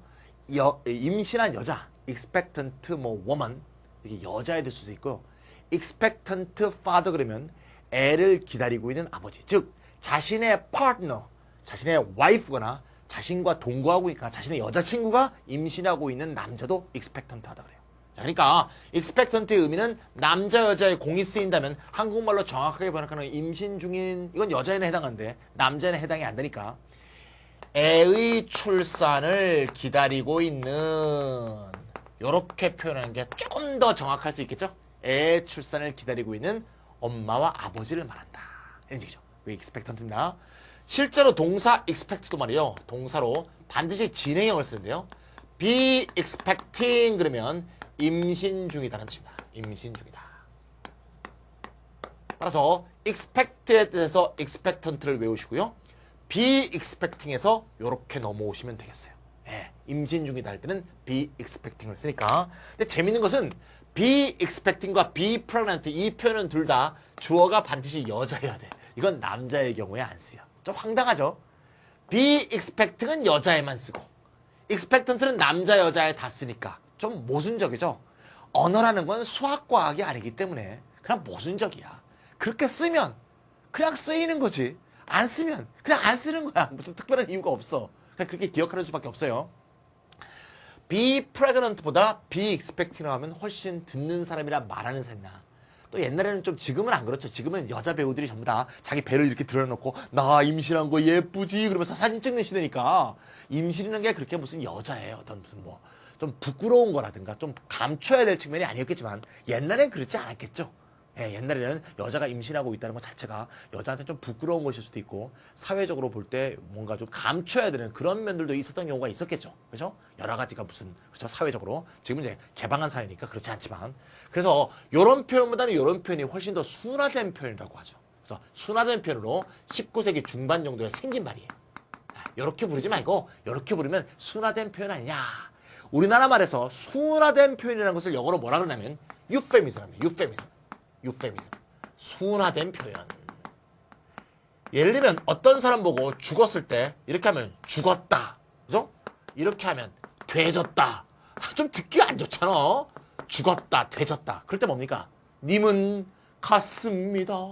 [SPEAKER 1] 임신한 여자, expectant 뭐 woman 이렇게 여자에 될 수도 있고요. expectant father 그러면 애를 기다리고 있는 아버지, 즉 자신의 partner, 자신의 wife거나 자신과 동거하고 있거나 자신의 여자친구가 임신하고 있는 남자도 expectant 하다 그래요. 자, 그러니까 expectant의 의미는 남자 여자의 공이 쓰인다면 한국말로 정확하게 번역하는 임신 중인 이건 여자에는 해당하는데 남자에는 해당이 안 되니까 애의 출산을 기다리고 있는 이렇게 표현하는 게 조금 더 정확할 수 있겠죠? 애의 출산을 기다리고 있는 엄마와 아버지를 말한다. 이런 얘기죠. 왜 expectant입니다. 실제로 동사 expect도 말이에요. 동사로 반드시 진행형을 쓰는데요. be expecting 그러면 임신 중이다라는 뜻입니다. 임신 중이다. 따라서 expect에 대해서 expectant를 외우시고요. be expecting에서 이렇게 넘어오시면 되겠어요. 네, 임신 중이다 할 때는 be expecting을 쓰니까. 근데 재밌는 것은 be expecting과 be pregnant 이 표현은 둘 다 주어가 반드시 여자여야 돼. 이건 남자의 경우에 안 쓰여. 좀 황당하죠? be expecting은 여자에만 쓰고 expectant는 남자 여자에 다 쓰니까 좀 모순적이죠. 언어라는 건 수학과학이 아니기 때문에 그냥 모순적이야. 그렇게 쓰면 그냥 쓰이는 거지. 안 쓰면 그냥 안 쓰는 거야. 무슨 특별한 이유가 없어. 그냥 그렇게 기억하는 수밖에 없어요. be pregnant보다 be expecting이라고 하면 훨씬 듣는 사람이라 말하는 사람이나 또 옛날에는 좀 지금은 안 그렇죠. 지금은 여자 배우들이 전부 다 자기 배를 이렇게 드러놓고 나 임신한 거 예쁘지 그러면서 사진 찍는 시대니까 임신이라는 게 그렇게 무슨 여자예요. 어떤 무슨 뭐 좀 부끄러운 거라든가 좀 감춰야 될 측면이 아니었겠지만 옛날엔 그렇지 않았겠죠. 예, 옛날에는 여자가 임신하고 있다는 것 자체가 여자한테 좀 부끄러운 것일 수도 있고 사회적으로 볼 때 뭔가 좀 감춰야 되는 그런 면들도 있었던 경우가 있었겠죠. 그죠? 여러 가지가 무슨 그렇죠? 사회적으로 지금은 이제 개방한 사회니까 그렇지 않지만 그래서 이런 표현보다는 이런 표현이 훨씬 더 순화된 표현이라고 하죠. 그래서 순화된 표현으로 19세기 중반 정도에 생긴 말이에요. 이렇게 부르지 말고 이렇게 부르면 순화된 표현 아니냐. 우리나라 말에서 순화된 표현이라는 것을 영어로 뭐라 그러냐면 유페미즘입니다. 유페미즘. 순화된 표현. 예를 들면 어떤 사람 보고 죽었을 때 이렇게 하면 죽었다. 그죠? 이렇게 하면 되졌다. 좀 듣기 안 좋잖아. 죽었다, 되졌다. 그럴 때 뭡니까? 님은 갔습니다.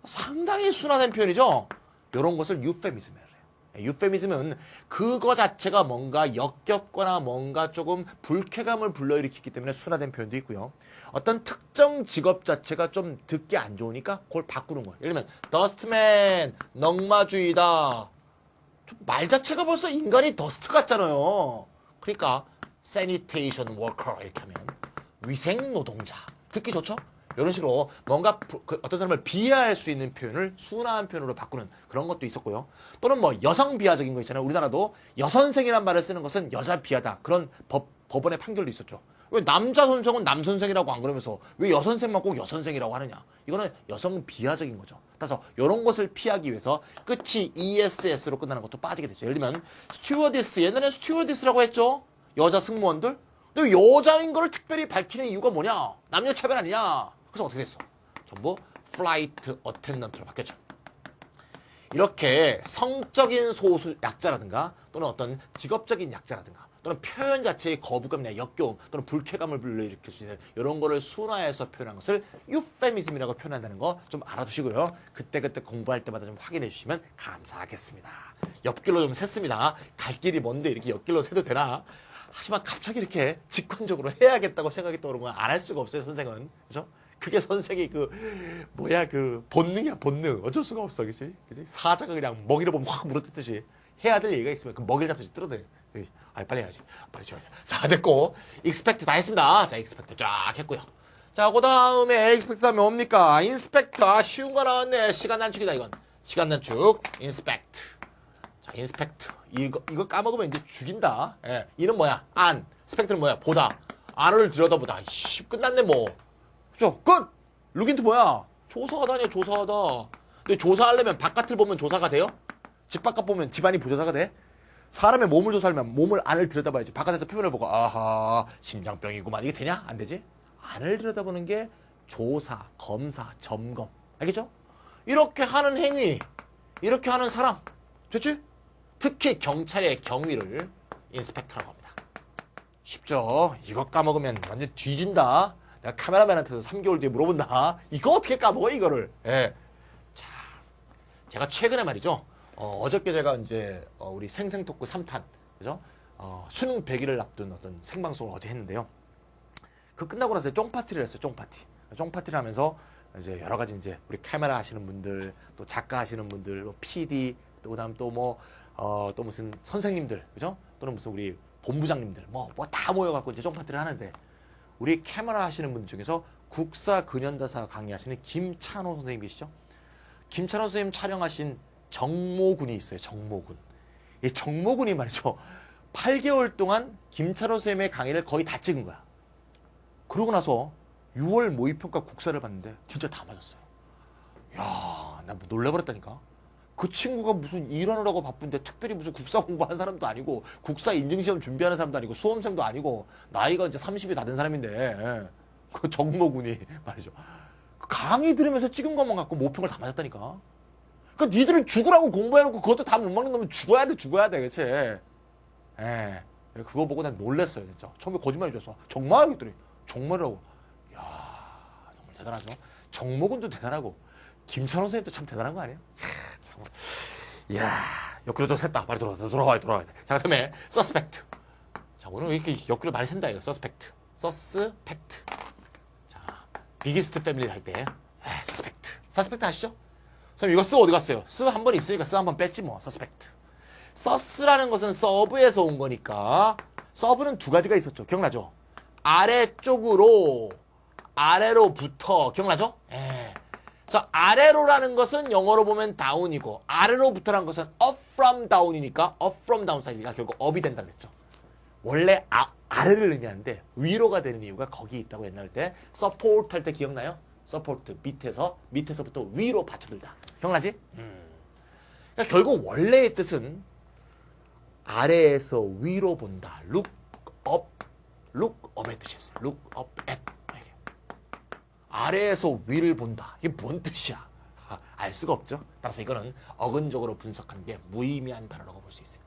[SPEAKER 1] 상당히 순화된 표현이죠? 이런 것을 유페미즘이에요. 유페미즘은 그거 자체가 뭔가 역겹거나 뭔가 조금 불쾌감을 불러일으키기 때문에 순화된 표현도 있고요. 어떤 특정 직업 자체가 좀 듣기 안 좋으니까 그걸 바꾸는 거예요. 예를 들면 더스트맨, 넝마주의다. 말 자체가 벌써 인간이 더스트 같잖아요. 그러니까 sanitation worker 이렇게 하면 위생 노동자. 듣기 좋죠? 이런 식으로 뭔가 어떤 사람을 비하할 수 있는 표현을 순화한 표현으로 바꾸는 그런 것도 있었고요. 또는 뭐 여성 비하적인 거 있잖아요. 우리나라도 여선생이란 말을 쓰는 것은 여자 비하다. 그런 법원의 판결도 있었죠. 왜 남자 선생은 남선생이라고 안 그러면서 왜 여선생만 꼭 여선생이라고 하느냐. 이거는 여성 비하적인 거죠. 그래서 이런 것을 피하기 위해서 끝이 ESS로 끝나는 것도 빠지게 되죠. 예를 들면 스튜어디스. 옛날엔 스튜어디스라고 했죠. 여자 승무원들. 근데 여자인 거를 특별히 밝히는 이유가 뭐냐. 남녀 차별 아니냐. 그래서 어떻게 됐어? 전부 플라이트 어텐던트로 바뀌었죠. 이렇게 성적인 소수 약자라든가 또는 어떤 직업적인 약자라든가 또는 표현 자체의 거부감이나 역겨움 또는 불쾌감을 불러일으킬 수 있는 이런 거를 순화해서 표현한 것을 유페미즘이라고 표현한다는 거 좀 알아두시고요. 그때그때 공부할 때마다 좀 확인해 주시면 감사하겠습니다. 옆길로 좀 샜습니다. 갈 길이 먼데 이렇게 옆길로 새도 되나? 하지만 갑자기 이렇게 직관적으로 해야겠다고 생각이 떠오르는 건 안 할 수가 없어요. 선생은. 그죠? 그게 선생이 그 본능이야, 본능. 어쩔 수가 없어, 그치? 사자가 그냥 먹이를 보면 확 물어뜯듯이 해야 될 얘기가 있으면 그 먹이를 잡듯이 뜯어내. 빨리 해야지. 빨리 줘야지. 자, 됐고. 익스펙트 다 했습니다. 자, 익스펙트 쫙 했고요. 자, 그 다음에 익스펙트 다음에 뭡니까? 인스펙트. 아, 쉬운 거 나왔네. 시간 단축이다, 이건. 시간 단축. 인스펙트. 자, 인스펙트. 이거 까먹으면 이제 죽인다. 예. 이는 뭐야? 안. 스펙트는 뭐야? 보다. 안을 들여다보다. 씨, 끝났네, 뭐. 그죠? 끝! 룩인트 뭐야? 조사하다냐, 조사하다. 근데 조사하려면 바깥을 보면 조사가 돼요? 집 바깥 보면 집안이 부조사가 돼? 사람의 몸을 조사하려면 몸을 안을 들여다봐야지. 바깥에서 표면을 보고, 아하, 심장병이구만. 이게 되냐? 안 되지? 안을 들여다보는 게 조사, 검사, 점검. 알겠죠? 이렇게 하는 행위, 이렇게 하는 사람. 됐지? 특히 경찰의 경위를 인스펙터라고 합니다. 쉽죠? 이거 까먹으면 완전 뒤진다. 내가 카메라맨한테도 3개월 뒤에 물어본다. 이거 어떻게 까먹어, 이거를. 예. 자, 제가 최근에 말이죠. 어저께 제가 이제, 우리 생생토크 3탄, 그죠? 수능 100일을 앞둔 어떤 생방송을 어제 했는데요. 그 끝나고 나서 쫑파티를 했어요, 쫑파티. 쫑파티를 하면서 이제 여러 가지 이제 우리 카메라 하시는 분들, 또 작가 하시는 분들, 뭐 PD, 또 그다음 또 뭐, 또 무슨 선생님들, 그죠? 또는 무슨 우리 본부장님들, 뭐 다 모여갖고 이제 쫑파티를 하는데, 우리 카메라 하시는 분들 중에서 국사 근현대사 강의하시는 김찬호 선생님 계시죠? 김찬호 선생님 촬영하신 정모군이 있어요. 정모군. 이 정모군이 말이죠. 8개월 동안 김찬호 선생님의 강의를 거의 다 찍은 거야. 그러고 나서 6월 모의평가 국사를 봤는데 진짜 다 맞았어요. 야, 나 놀래버렸다니까. 그 친구가 무슨 일하느라고 바쁜데 특별히 무슨 국사 공부하는 사람도 아니고 국사 인증시험 준비하는 사람도 아니고 수험생도 아니고 나이가 이제 30이 다 된 사람인데 그 정모군이 말이죠. 강의 들으면서 찍은 것만 갖고 모평을 다 맞았다니까. 그러니까 니들은 죽으라고 공부해놓고 그것도 다 못 먹는 놈은 죽어야 돼, 그치? 예. 그거 보고 난 놀랬어요, 진짜. 처음에 거짓말해 줬어. 정말? 그랬더니 정말이라고. 이야, 정말 대단하죠? 정모군도 대단하고 김찬호 선생님도 참 대단한 거 아니에요? 참. 이야, 옆으로 또 샜다. 빨리 돌아와야 돼. 자, 그 다음에 서스펙트. 자, 오늘 왜 이렇게 역기를 많이 쓴다, 이거. 서스펙트. 서스펙트. 자, 비기스트 패밀리를 할 때. 서스펙트. 서스펙트 아시죠? 선생님, 이거 스 어디 갔어요? 스 한 번 있으니까 스 한 번 뺐지, 뭐. 서스펙트. 서스라는 것은 서브에서 온 거니까, 서브는 두 가지가 있었죠. 기억나죠? 아래로부터. 기억나죠? 자, 아래로라는 것은 영어로 보면 다운이고, 아래로부터라는 것은 up from down이니까, up from down 사이드가 결국 up이 된다고 했죠. 원래 아래를 의미하는데 위로가 되는 이유가 거기 있다고 옛날 때 서포트 할 때 기억나요? 서포트 밑에서부터 위로 받쳐들다. 기억나지? 그러니까 결국 원래의 뜻은 아래에서 위로 본다. look up의 뜻이었어요. look up at. 아래에서 위를 본다. 이게 뭔 뜻이야? 알 수가 없죠. 따라서 이거는 어근적으로 분석하는 게 무의미한 단어라고 볼 수 있어요.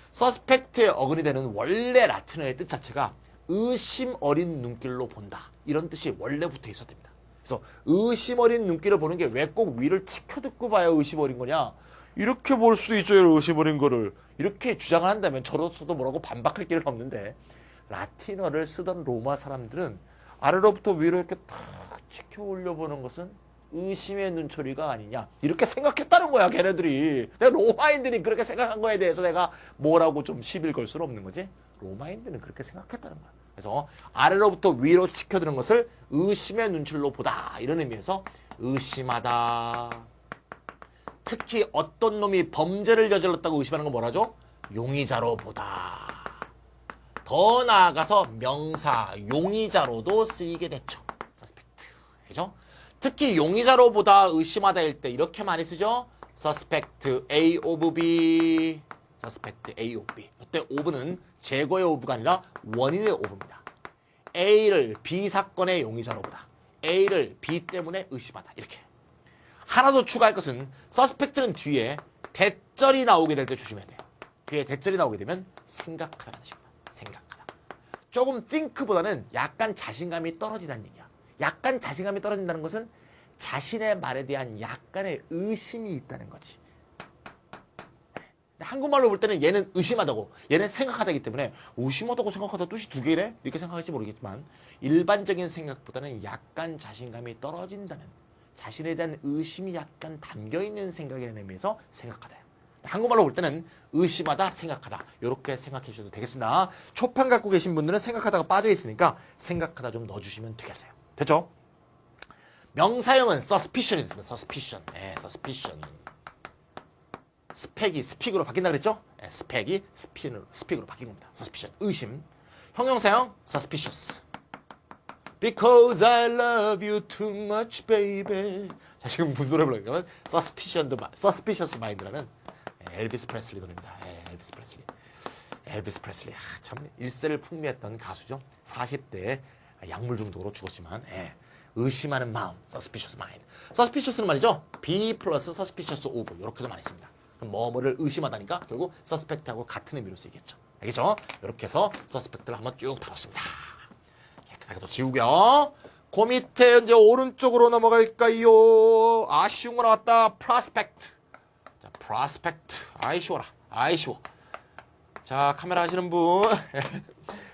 [SPEAKER 1] 서스펙트에 어근이 되는 원래 라틴어의 뜻 자체가 의심 어린 눈길로 본다. 이런 뜻이 원래부터 있었답니다. 그래서 의심 어린 눈길을 보는 게 왜 꼭 위를 치켜듣고 봐야 의심 어린 거냐? 이렇게 볼 수도 있죠. 의심 어린 거를. 이렇게 주장을 한다면 저로서도 뭐라고 반박할 길은 없는데 라틴어를 쓰던 로마 사람들은 아래로부터 위로 이렇게 탁 치켜 올려보는 것은 의심의 눈초리가 아니냐 이렇게 생각했다는 거야. 걔네들이. 내가 로마인들이 그렇게 생각한 거에 대해서 내가 뭐라고 좀 시비를 걸 수는 없는 거지. 로마인들은 그렇게 생각했다는 거야. 그래서 아래로부터 위로 치켜드는 것을 의심의 눈초리로 보다 이런 의미에서 의심하다. 특히 어떤 놈이 범죄를 저질렀다고 의심하는 건 뭐라죠? 용의자로 보다. 더 나아가서 명사 용의자로도 쓰이게 됐죠. 서스펙트. 그죠? 특히 용의자로 보다 의심하다일 때 이렇게 많이 쓰죠. suspect A of B. suspect A of B. 이때 of는 제거의 of가 아니라 원인의 of입니다. A를 B 사건의 용의자로 보다. A를 B 때문에 의심하다. 이렇게. 하나 더 추가할 것은 suspect는 뒤에 대절이 나오게 될 때 조심해야 돼요. 뒤에 대절이 나오게 되면 생각하다는 뜻입니다. 생각하다. 조금 think보다는 약간 자신감이 떨어지다는 얘기야. 약간 자신감이 떨어진다는 것은 자신의 말에 대한 약간의 의심이 있다는 거지. 한국말로 볼 때는 얘는 의심하다고, 얘는 생각하다기 때문에 의심하다고 생각하다 뜻이 두 개래? 이렇게 생각할지 모르겠지만 일반적인 생각보다는 약간 자신감이 떨어진다는, 자신에 대한 의심이 약간 담겨있는 생각이라는 의미에서 생각하다. 한국말로 볼 때는 의심하다, 생각하다 이렇게 생각해 주셔도 되겠습니다. 초판 갖고 계신 분들은 생각하다가 빠져있으니까 생각하다 좀 넣어주시면 되겠어요. 됐죠? 명사형은 suspicion이 있습니다. suspicion. suspicion. 스펙이 스픽으로 바뀐다 그랬죠? 스펙이 스픽으로 바뀐 겁니다. suspicion. 의심. 형용사형 suspicious. Because I love you too much, baby. 자, 지금 무슨 노래 부르냐면 suspicious mind라는 엘비스 프레슬리 노래입니다. 엘비스 프레슬리. 엘비스 프레슬리. 참 일세를 풍미했던 가수죠. 40대 약물 중독으로 죽었지만 의심하는 마음, suspicious mind. suspicious는 말이죠. be 플러스 suspicious of 이렇게도 많이 씁니다. 그럼 뭐를 의심하다니까 결국 suspect하고 같은 의미로 쓰이겠죠. 알겠죠? 이렇게 해서 suspect를 한번 쭉 다뤘습니다. 깨끗하게 또 지우고요. 그 밑에 이제 오른쪽으로 넘어갈까요? 아쉬운 거 나왔다. prospect. 자, prospect. 아이 쉬워라. 아이 쉬워. 자, 카메라 하시는 분.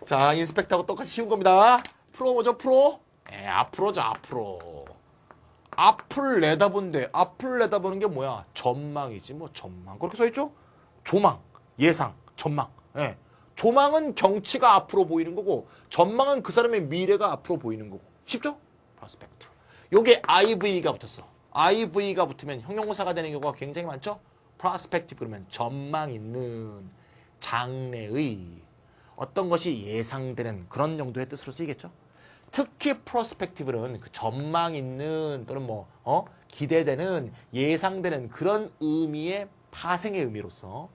[SPEAKER 1] 자, 인스펙트하고 똑같이 쉬운 겁니다. 프로 뭐죠? 프로? 앞으로죠, 앞으로. 앞을 내다본데, 앞을 내다보는 게 뭐야? 전망이지, 뭐, 전망. 그렇게 써있죠? 조망, 예상, 전망. 조망은 경치가 앞으로 보이는 거고, 전망은 그 사람의 미래가 앞으로 보이는 거고. 쉽죠? 프로스펙트. 요게 IV가 붙었어. IV가 붙으면 형용사가 되는 경우가 굉장히 많죠? 프로스펙티브 그러면 전망 있는, 장래의, 어떤 것이 예상되는 그런 정도의 뜻으로 쓰이겠죠? 특히 프로스펙티브는 그 전망 있는 또는 기대되는 예상되는 그런 의미의 파생의 의미로서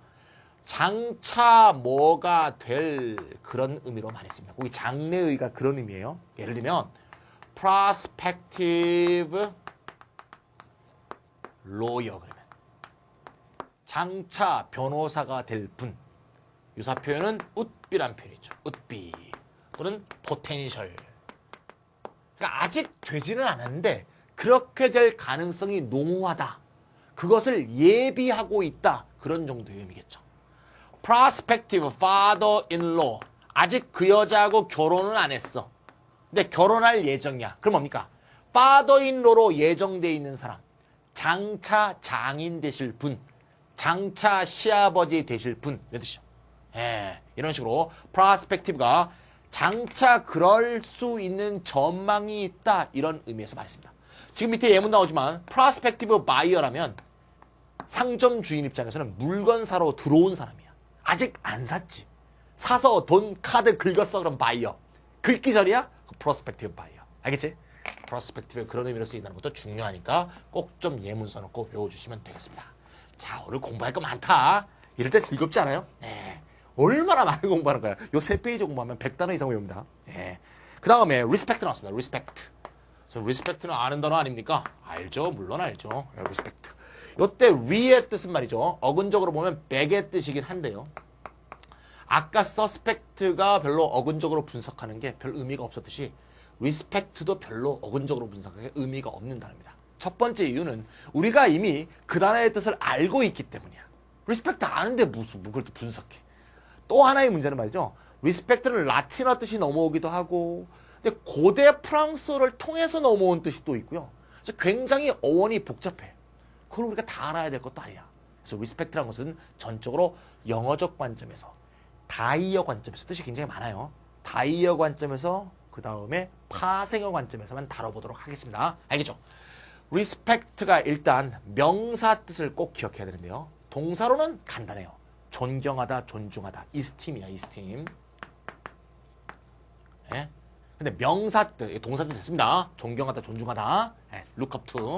[SPEAKER 1] 장차 뭐가 될 그런 의미로 많이 씁니다. 거기 장래의가 그런 의미예요. 예를 들면 prospective lawyer 그러면 장차 변호사가 될 분. 유사 표현은 would-be란 표현이죠. would be 또는 potential. 그러니까 아직 되지는 않았는데 그렇게 될 가능성이 농후하다. 그것을 예비하고 있다. 그런 정도의 의미겠죠. prospective father-in-law. 아직 그 여자하고 결혼은 안 했어. 근데 결혼할 예정이야. 그럼 뭡니까? 파더인로로 예정돼 있는 사람. 장차 장인 되실 분. 장차 시아버지 되실 분. 이런 뜻이죠. 예, 이런 식으로 프로스펙티브가 장차 그럴 수 있는 전망이 있다. 이런 의미에서 말했습니다. 지금 밑에 예문 나오지만 프로스펙티브 바이어라면 상점 주인 입장에서는 물건 사러 들어온 사람이야. 아직 안 샀지. 사서 돈 카드 긁었어. 그럼 바이어. 긁기 전이야? 프로스펙티브 바이어. 알겠지? 프로스펙티브 그런 의미로 쓰인다는 것도 중요하니까 꼭 좀 예문 써놓고 외워주시면 되겠습니다. 자, 오늘 공부할 거 많다. 이럴 때 즐겁지 않아요? 네. 얼마나 많이 공부하는 거야. 요 3페이지 공부하면 100단어 이상 외웁니다. 네. 그 다음에 respect 나왔습니다. respect. 그래서 respect는 아는 단어 아닙니까? 알죠. 물론 알죠. respect. 요때 re의 뜻은 말이죠. 어근적으로 보면 백의 뜻이긴 한데요. 아까 suspect가 별로 어근적으로 분석하는 게 별 의미가 없었듯이 respect도 별로 어근적으로 분석하는 게 의미가 없는 단어입니다. 첫 번째 이유는 우리가 이미 그 단어의 뜻을 알고 있기 때문이야. respect 아는데 무슨 그걸 또 분석해. 또 하나의 문제는 말이죠. respect는 라틴어 뜻이 넘어오기도 하고 근데 고대 프랑스어를 통해서 넘어온 뜻이 또 있고요. 그래서 굉장히 어원이 복잡해. 그걸 우리가 다 알아야 될 것도 아니야. 그래서 respect라는 것은 전적으로 영어적 관점에서 다이어 관점에서 뜻이 굉장히 많아요. 다이어 관점에서 그 다음에 파생어 관점에서만 다뤄보도록 하겠습니다. 알겠죠? respect가 일단 명사 뜻을 꼭 기억해야 되는데요. 동사로는 간단해요. 존경하다, 존중하다. esteem이야, esteem. 네? 근데 명사 뜻, 동사 뜻 됐습니다. 존경하다, 존중하다. 네, look up to.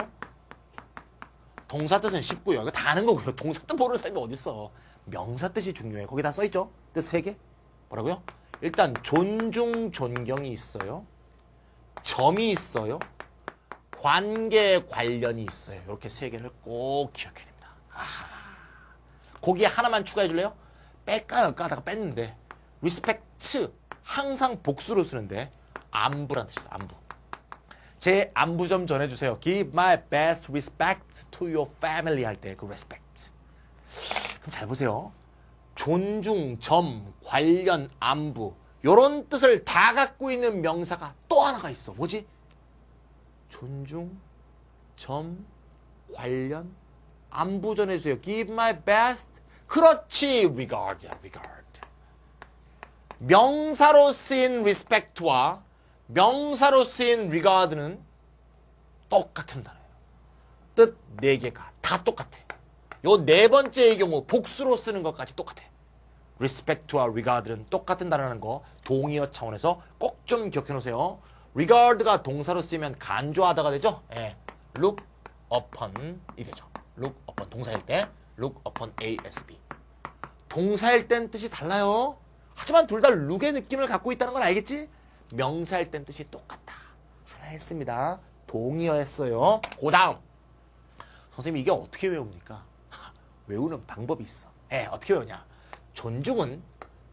[SPEAKER 1] 동사 뜻은 쉽고요. 이거 다 아는 거고요. 동사 뜻 모르는 사람이 어딨어. 명사 뜻이 중요해. 거기 다 써있죠? 뜻 3개. 뭐라고요? 일단 존중, 존경이 있어요. 점이 있어요. 관계 관련이 있어요. 이렇게 3개를 꼭 기억해야 됩니다. 아하. 거기에 하나만 추가해 줄래요? 뺄까요? 까다가 뺐는데 respect 항상 복수로 쓰는데 안부란 뜻이다. 안부. 제 안부 좀 전해주세요. Give my best respect to your family 할 때 그 respect. 그럼 잘 보세요. 존중, 점, 관련, 안부 요런 뜻을 다 갖고 있는 명사가 또 하나가 있어. 뭐지? 존중, 점, 관련, 안부 전해주세요. Give my best. 그렇지. regard야, regard. 명사로 쓰인 respect와 명사로 쓰인 regard는 똑같은 단어예요. 뜻 4개가 다 똑같아. 요 4번째의 경우 복수로 쓰는 것까지 똑같아. respect와 regard는 똑같은 단어라는 거 동의어 차원에서 꼭 좀 기억해 놓으세요. regard가 동사로 쓰이면 간주하다가 되죠. 예. look upon 이 되죠. look upon 동사일 때 look upon ASB. 동사일 땐 뜻이 달라요. 하지만 둘 다 look의 느낌을 갖고 있다는 건 알겠지? 명사일 땐 뜻이 똑같다. 하나 했습니다. 동의어 했어요. 그 다음 선생님 이게 어떻게 외웁니까? 외우는 방법이 있어. 어떻게 외우냐? 존중은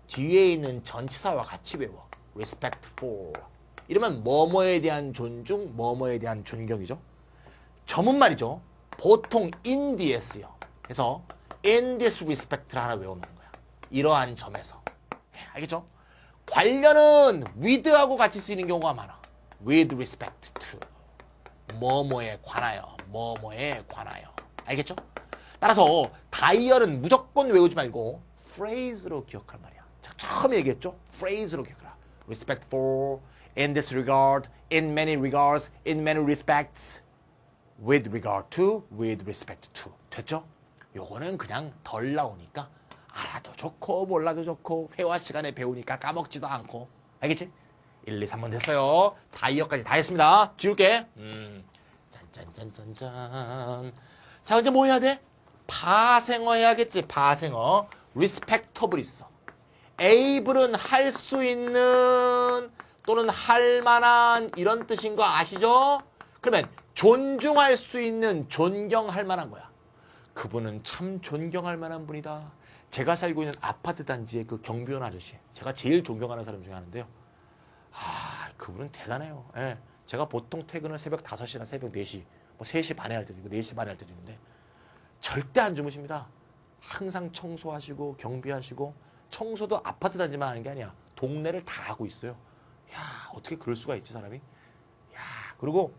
[SPEAKER 1] 뒤에 있는 전치사와 같이 외워. respectful. 이러면 뭐뭐에 대한 존중, 뭐뭐에 대한 존경이죠. 점은 말이죠. 보통 in 뒤에 쓰여. 그래서 in this respect를 하나 외워놓는 거야. 이러한 점에서. 알겠죠? 관련은 with하고 같이 쓰이는 경우가 많아. with respect to. 뭐뭐에 관하여, 뭐뭐에 관하여. 알겠죠? 따라서 다이얼은 무조건 외우지 말고 phrase로 기억할 말이야. 자, 처음에 얘기했죠? phrase로 기억하라. respectful, in this regard, in many regards, in many respects, with regard to, with respect to. 됐죠? 요거는 그냥 덜 나오니까 알아도 좋고 몰라도 좋고 회화 시간에 배우니까 까먹지도 않고. 알겠지? 1, 2, 3번 됐어요. 다이어까지 다 했습니다. 지울게. 짠짠짠짠짠. 자, 이제 뭐 해야 돼? 파생어 해야겠지. 파생어. respectable 있어. able은 할 수 있는 또는 할 만한 이런 뜻인 거 아시죠? 그러면 존중할 수 있는, 존경할 만한 거야. 그분은 참 존경할 만한 분이다. 제가 살고 있는 아파트 단지의 그 경비원 아저씨, 제가 제일 존경하는 사람 중에 하나인데요. 그분은 대단해요. 예. 제가 보통 퇴근을 새벽 5시나 새벽 4시, 뭐 3시 반에 할 때도 있고 4시 반에 할 때도 있는데 절대 안 주무십니다. 항상 청소하시고 경비하시고, 청소도 아파트 단지만 하는 게 아니야. 동네를 다 하고 있어요. 야, 어떻게 그럴 수가 있지, 사람이? 야, 그리고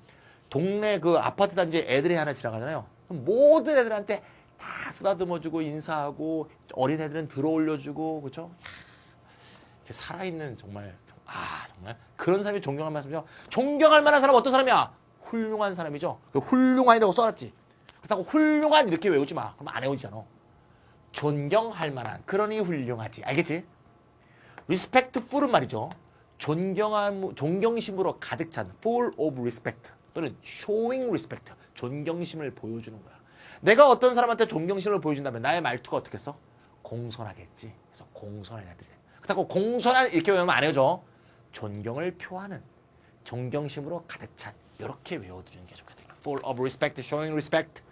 [SPEAKER 1] 동네 그 아파트 단지에 애들이 하나 지나가잖아요. 그럼 모든 애들한테 다 쓰다듬어주고 인사하고 어린애들은 들어올려주고 그렇죠? 살아있는 정말 정말 그런 사람이 존경할 만하죠. 존경할 만한 사람 어떤 사람이야? 훌륭한 사람이죠. 그 훌륭한이라고 써놨지. 그렇다고 훌륭한 이렇게 외우지 마. 그럼 안 외우지잖아. 존경할 만한 그러니 훌륭하지. 알겠지? respectful은 말이죠. 존경심으로 가득 찬 full of respect 또는 showing respect 존경심을 보여주는 거야. 내가 어떤 사람한테 존경심을 보여준다면 나의 말투가 어떻겠어? 공손하겠지. 그래서 공손하다는 뜻이야. 그렇다고 공손한 이렇게 외우면 안 해줘. 존경을 표하는 존경심으로 가득 찬 이렇게 외워두는 게 좋거든요. full of respect, showing respect.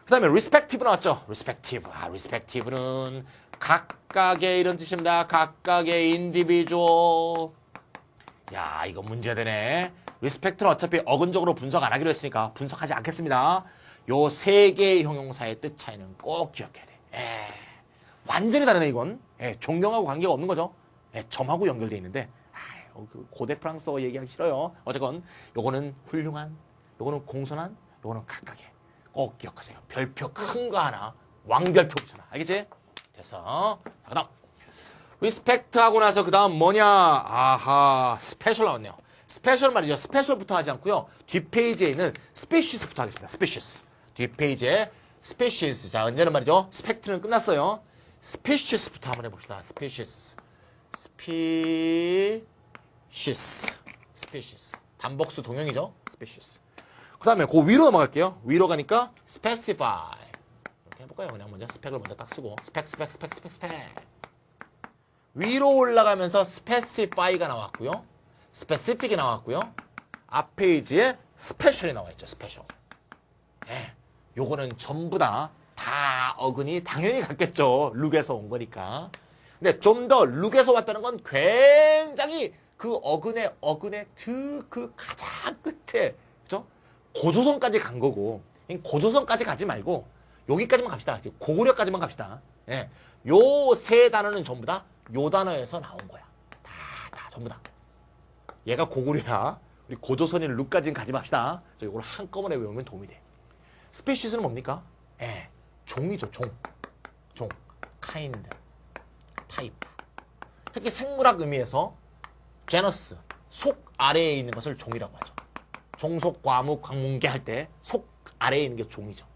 [SPEAKER 1] 그 다음에 respective 나왔죠. respective. respective는 각각의 이런 뜻입니다. 각각의 individual. 야, 이거 문제되네. respect는 어차피 어근적으로 분석 안 하기로 했으니까 분석하지 않겠습니다. 요 세 개의 형용사의 뜻 차이는 꼭 기억해야 돼. 완전히 다르네, 이건. 존경하고 관계가 없는 거죠. 점하고 연결되어 있는데, 고대 프랑스어 얘기하기 싫어요. 어쨌건, 요거는 훌륭한, 요거는 공손한, 요거는 각각의. 꼭 기억하세요. 별표 큰 거 하나, 왕별표 붙여놔. 알겠지? 됐어. 자, 그 다음. 리스펙트 하고 나서 그 다음 뭐냐? 아하, 스페셜 나왔네요. 스페셜 말이죠. 스페셜부터 하지 않고요. 뒷페이지에 있는 스페시스부터 하겠습니다. 스페시스. 뒷페이지에 스페시스. 자, 언제는 말이죠. 스펙트는 끝났어요. 스페시스부터 한번 해봅시다. 스페시스. 스페시스. 단복수 동형이죠. 스페시스. 그 다음에 그 위로 넘어갈게요. 위로 가니까 specify. 이렇게 해볼까요? 그냥 먼저 스펙을 먼저 딱 쓰고 스펙. 위로 올라가면서 specify가 나왔고요. specific이 나왔고요. 앞 페이지에 special이 나와있죠. special. 요거는 전부 다 어근이 당연히 같겠죠. 룩에서 온 거니까. 근데 좀 더 룩에서 왔다는 건 굉장히 그 어근의 그 가장 끝에 그죠? 고조선까지 간 거고 고조선까지 가지 말고 여기까지만 갑시다. 고구려까지만 갑시다. 요 세 단어는 전부 다 요 단어에서 나온 거야. 다 전부 다. 얘가 고구려야. 우리 고조선인 룩까지는 가지 맙시다. 이걸 한꺼번에 외우면 도움이 돼. 스페시스는 뭡니까? 종이죠. 종. kind, type. 특히 생물학 의미에서 genus, 속 아래에 있는 것을 종이라고 하죠. 종속, 과목, 광문계 할 때 속 아래에 있는 게 종이죠.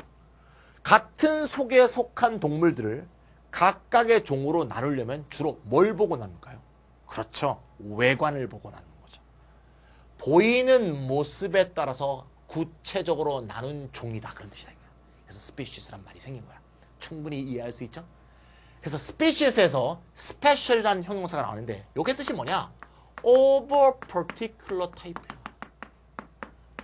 [SPEAKER 1] 같은 속에 속한 동물들을 각각의 종으로 나누려면 주로 뭘 보고 나눌까요? 그렇죠. 외관을 보고 나누는 거죠. 보이는 모습에 따라서 구체적으로 나눈 종이다. 그런 뜻이다. 그래서 species란 말이 생긴 거야. 충분히 이해할 수 있죠? 그래서 species에서 special이라는 형용사가 나오는데 이게 뜻이 뭐냐? over particular type야.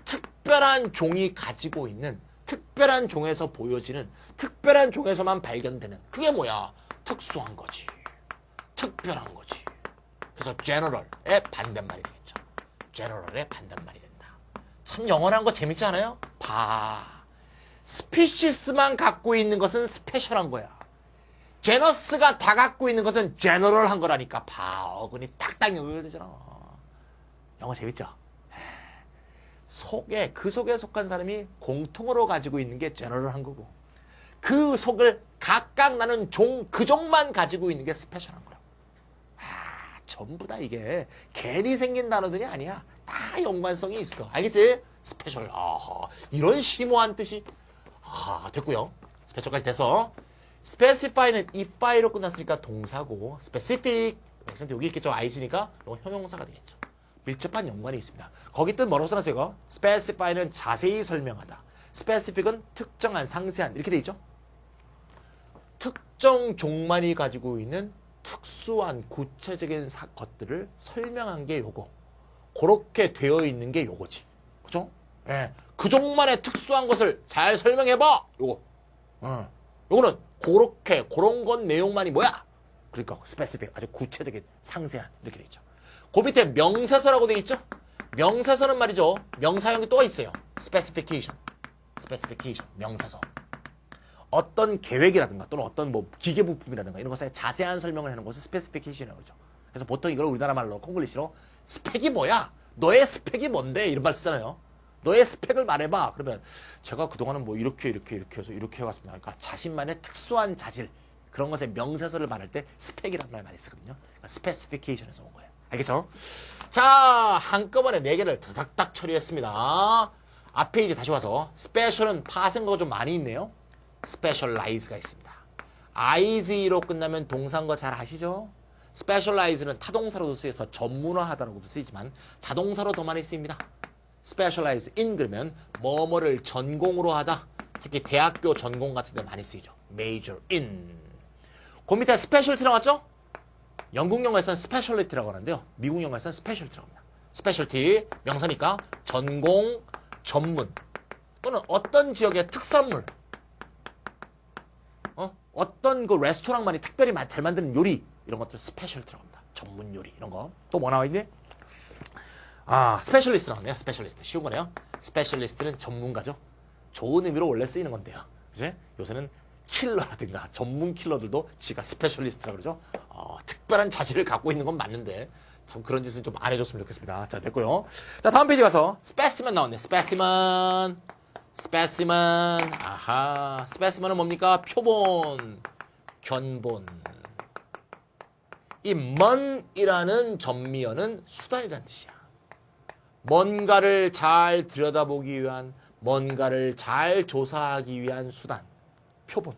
[SPEAKER 1] 특별한 종이 가지고 있는 특별한 종에서 보여지는 특별한 종에서만 발견되는 그게 뭐야? 특수한 거지. 특별한 거지. 그래서 general의 반대말이 되겠죠. general의 반대말이 된다. 참 영어라는 거 재밌지 않아요? 스피시스만 갖고 있는 것은 스페셜한 거야. 제너스가 다 갖고 있는 것은 제너럴한 거라니까. 어근이 딱딱 연결되잖아. 영어 재밌죠? 그 속에 속한 사람이 공통으로 가지고 있는 게 제너럴한 거고 그 속을 각각 나는 그 종만 가지고 있는 게 스페셜한 거라고. 전부 다 이게 괜히 생긴 단어들이 아니야. 다 연관성이 있어. 알겠지? 스페셜. 이런 심오한 뜻이 됐고요. 스페셜까지 돼서 specify는 ify로 끝났으니까 동사고 specific 여기 있겠죠. is니까 형용사가 되겠죠. 밀접한 연관이 있습니다. 거기 뜻 뭐라고 써놨어요? specify는 자세히 설명하다. specific은 특정한, 상세한 이렇게 돼 있죠. 특정 종만이 가지고 있는 특수한 구체적인 것들을 설명한 게 요거. 그렇게 되어 있는 게 요거지. 그죠? 그 종만의 특수한 것을 잘 설명해봐. 요거. 요거는 그런 건 내용만이 뭐야? 그러니까 specific 아주 구체적인, 상세한 이렇게 돼 있죠. 그 밑에 명사서라고 돼 있죠? 명사서는 말이죠. 명사형이 또 있어요. specification, 명사서. 어떤 계획이라든가 또는 어떤 기계 부품이라든가 이런 것에 자세한 설명을 하는 것을 specification이라고 그러죠. 그래서 보통 이걸 우리나라 말로 콩글리시로 스펙이 뭐야? 너의 스펙이 뭔데? 이런 말 쓰잖아요. 너의 스펙을 말해봐. 그러면 제가 그동안은 뭐 이렇게 해서 이렇게 해왔습니다. 그러니까 자신만의 특수한 자질, 그런 것의 명세서를 말할 때 스펙이라는 말 많이 쓰거든요. 그러니까 스페시피케이션에서 온 거예요. 알겠죠? 자, 한꺼번에 4개를 다닥닥 처리했습니다. 앞에 이제 다시 와서 스페셜은 파생어가 좀 많이 있네요. 스페셜라이즈가 있습니다. IZ로 끝나면 동사인 거 잘 아시죠? 스페셜라이즈는 타동사로도 쓰여서 전문화하다라고도 쓰이지만 자동사로 더 많이 쓰입니다. specialize in 그러면 뭐뭐를 전공으로 하다. 특히 대학교 전공 같은 데 많이 쓰이죠. major in. 그 밑에 specialty라고 했죠? 영국 영어에서는 specialty라고 하는데요. 미국 영어에서는 specialty라고 합니다. specialty 명사니까 전공, 전문 또는 어떤 지역의 특산물, 어떤 그 레스토랑만이 특별히 잘 만드는 요리, 이런 것들 스페셜티라고 합니다. 전문 요리 이런 거. 또 뭐 나와 있니? 스페셜리스트 나왔네요. 스페셜리스트 쉬운 거네요. 스페셜리스트는 전문가죠. 좋은 의미로 원래 쓰이는 건데요. 그치? 요새는 킬러라든가 전문 킬러들도 지가 스페셜리스트라고 그러죠. 특별한 자질을 갖고 있는 건 맞는데 참 그런 짓은 좀 안 해줬으면 좋겠습니다. 자, 됐고요. 자, 다음 페이지 가서 스페시먼 나왔네. 스페시먼. 아하. 스페시먼은 뭡니까? 표본, 견본. 이 먼이라는 전미어는 수단이라는 뜻이야. 뭔가를 잘 들여다보기 위한, 뭔가를 잘 조사하기 위한 수단, 표본.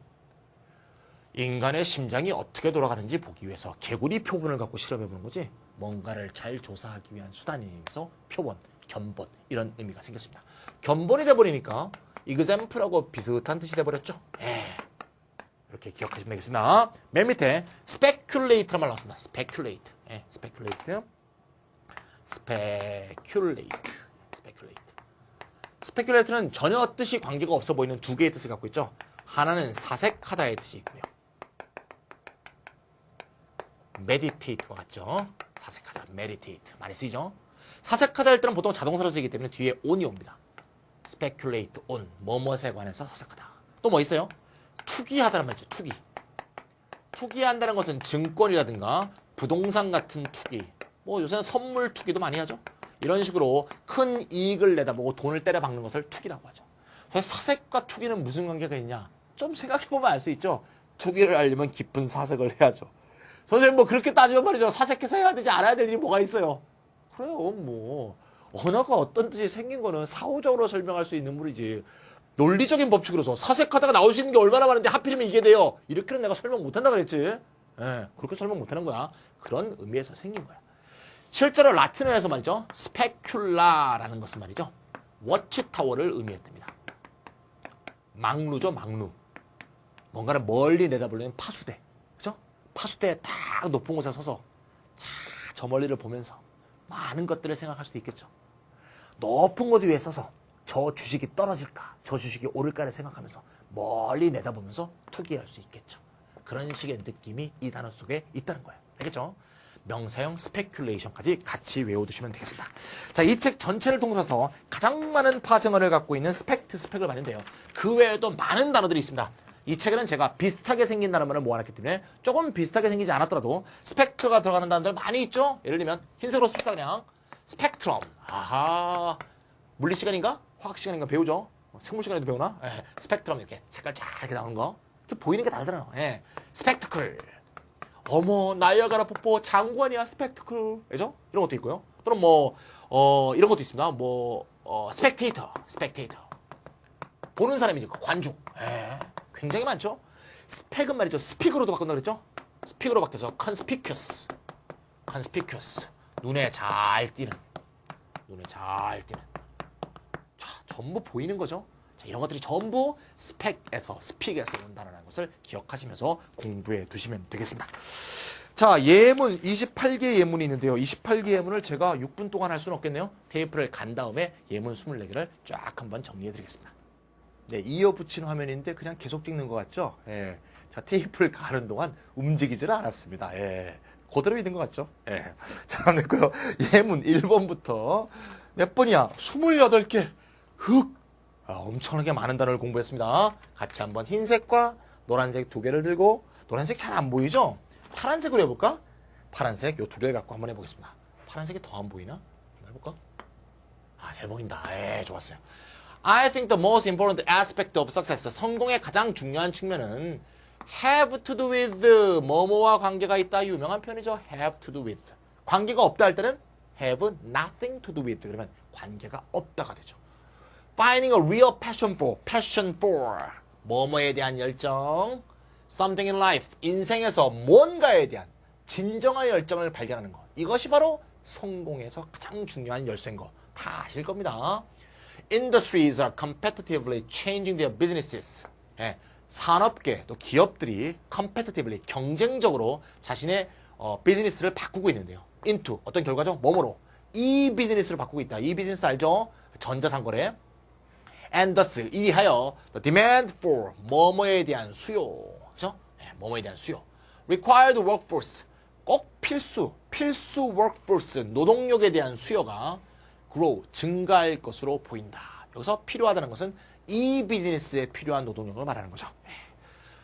[SPEAKER 1] 인간의 심장이 어떻게 돌아가는지 보기 위해서 개구리 표본을 갖고 실험해보는 거지. 뭔가를 잘 조사하기 위한 수단이면서 표본, 견본 이런 의미가 생겼습니다. 견본이 돼버리니까 example하고 비슷한 뜻이 돼버렸죠. 이렇게 기억하시면 되겠습니다. 맨 밑에 speculate란 말 나왔습니다. speculate. speculate는 전혀 뜻이 관계가 없어 보이는 두 개의 뜻을 갖고 있죠. 하나는 사색하다의 뜻이 있고요. meditate와 같죠. 사색하다, meditate 많이 쓰이죠. 사색하다 할 때는 보통 자동사로 쓰이기 때문에 뒤에 on이 옵니다. speculate on, 뭐뭐에 관해서 사색하다. 또 뭐 있어요? 투기하다란 말이죠. 투기한다는 것은 증권이라든가 부동산 같은 투기, 뭐 요새는 선물 투기도 많이 하죠. 이런 식으로 큰 이익을 내다보고 돈을 때려박는 것을 투기라고 하죠. 사색과 투기는 무슨 관계가 있냐? 좀 생각해보면 알 수 있죠. 투기를 하려면 깊은 사색을 해야죠. 선생님 뭐 그렇게 따지면 말이죠. 사색해서 해야 되지 않아야 될 일이 뭐가 있어요. 그래요. 뭐 언어가 어떤 뜻이 생긴 거는 사후적으로 설명할 수 있는 물이지. 논리적인 법칙으로서 사색하다가 나올 수 있는 게 얼마나 많은데 하필이면 이게 돼요. 이렇게는 내가 설명 못한다 그랬지. 그렇게 설명 못하는 거야. 그런 의미에서 생긴 거야. 실제로 라틴어에서 말이죠. 스페큘라라는 것은 말이죠. 워치타워를 의미했답니다. 망루죠, 망루. 뭔가를 멀리 내다보려는 파수대. 그죠? 파수대에 딱 높은 곳에 서서 저 멀리를 보면서 많은 것들을 생각할 수도 있겠죠. 높은 곳 위에 서서 저 주식이 떨어질까, 저 주식이 오를까를 생각하면서 멀리 내다보면서 투기할 수 있겠죠. 그런 식의 느낌이 이 단어 속에 있다는 거예요. 알겠죠? 명사형 스페큘레이션까지 같이 외워두시면 되겠습니다. 자, 이 책 전체를 통틀어서 가장 많은 파생어를 갖고 있는 스펙을 봤는데요. 그 외에도 많은 단어들이 있습니다. 이 책에는 제가 비슷하게 생긴 단어만을 모아놨기 때문에 조금 비슷하게 생기지 않았더라도 스펙트가 들어가는 단어들 많이 있죠? 예를 들면 흰색으로 씁시다 그냥. 스펙트럼. 아하. 물리 시간인가? 화학 시간인가 배우죠? 생물 시간에도 배우나? 스펙트럼 이렇게 색깔 쫙 이렇게 나오는 거. 이렇게 보이는 게 다르잖아요. 스펙트클. 어머, 나이아가라 폭포 장관이야, 스펙트클. 그죠? 이런 것도 있고요. 또는 이런 것도 있습니다. 스펙테이터. 보는 사람이니까, 관중. 굉장히 많죠? 스펙은 말이죠. 스픽으로도 바꾼다 그랬죠? 스픽으로 바뀌어서 conspicuous. 눈에 잘 띄는. 자, 전부 보이는 거죠? 자, 이런 것들이 전부 스픽에서 온다는 것을 기억하시면서 공부해 두시면 되겠습니다. 자, 예문 28개 예문이 있는데요. 28개 예문을 제가 6분 동안 할 수는 없겠네요. 테이프를 간 다음에 예문 24개를 쫙 한번 정리해 드리겠습니다. 네, 이어붙인 화면인데 그냥 계속 찍는 것 같죠? 자, 테이프를 가는 동안 움직이질 않았습니다. 그대로 있는 것 같죠? 자, 됐고요. 예문 1번부터 몇 번이야? 28개. 엄청나게 많은 단어를 공부했습니다. 같이 한번 흰색과 노란색 두 개를 들고, 노란색 잘 안 보이죠? 파란색으로 해볼까? 파란색 요 두 개를 갖고 한번 해보겠습니다. 파란색이 더 안 보이나? 한번 해볼까? 아, 잘 보인다. 좋았어요. I think the most important aspect of success. 성공의 가장 중요한 측면은 have to do with 뭐뭐와 관계가 있다. 유명한 표현이죠. have to do with. 관계가 없다 할 때는 have nothing to do with. 그러면 관계가 없다가 되죠. Finding a real passion for. 뭐뭐에 대한 열정. Something in life. 인생에서 뭔가에 대한 진정한 열정을 발견하는 것. 이것이 바로 성공에서 가장 중요한 열쇠인 거. 다 아실 겁니다. Industries are competitively changing their businesses. 산업계 또 기업들이 competitively 경쟁적으로 자신의 비즈니스를 바꾸고 있는데요. into 어떤 결과죠? 뭐뭐로 이 비즈니스를 바꾸고 있다. 이 비즈니스 알죠? 전자상거래. And thus 이리하여 the demand for 뭐뭐에 대한 수요, 그죠? 뭐뭐에 대한 수요. Required workforce 꼭 필수 workforce 노동력에 대한 수요가 grow 증가할 것으로 보인다. 여기서 필요하다는 것은 이 비즈니스에 필요한 노동력을 말하는 거죠.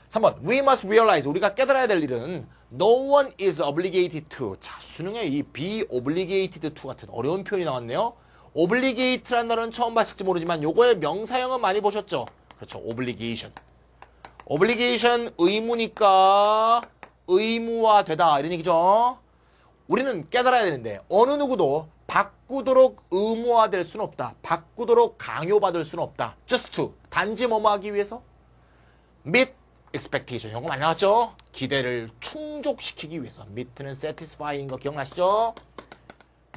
[SPEAKER 1] 3번 We must realize 우리가 깨달아야 될 일은 No one is obligated to. 자, 수능에 이 be obligated to 같은 어려운 표현이 나왔네요. obligate라는 단어는 처음 봤을지 모르지만 요거의 명사형은 많이 보셨죠? 그렇죠. obligation. obligation 의무니까 의무화되다 이런 얘기죠. 우리는 깨달아야 되는데 어느 누구도 바꾸도록 의무화될 수는 없다. 바꾸도록 강요받을 수는 없다. just to 단지 뭐뭐 하기 위해서 meet expectation 이거 많이 나왔죠? 기대를 충족시키기 위해서 meet는 satisfying 거 기억나시죠?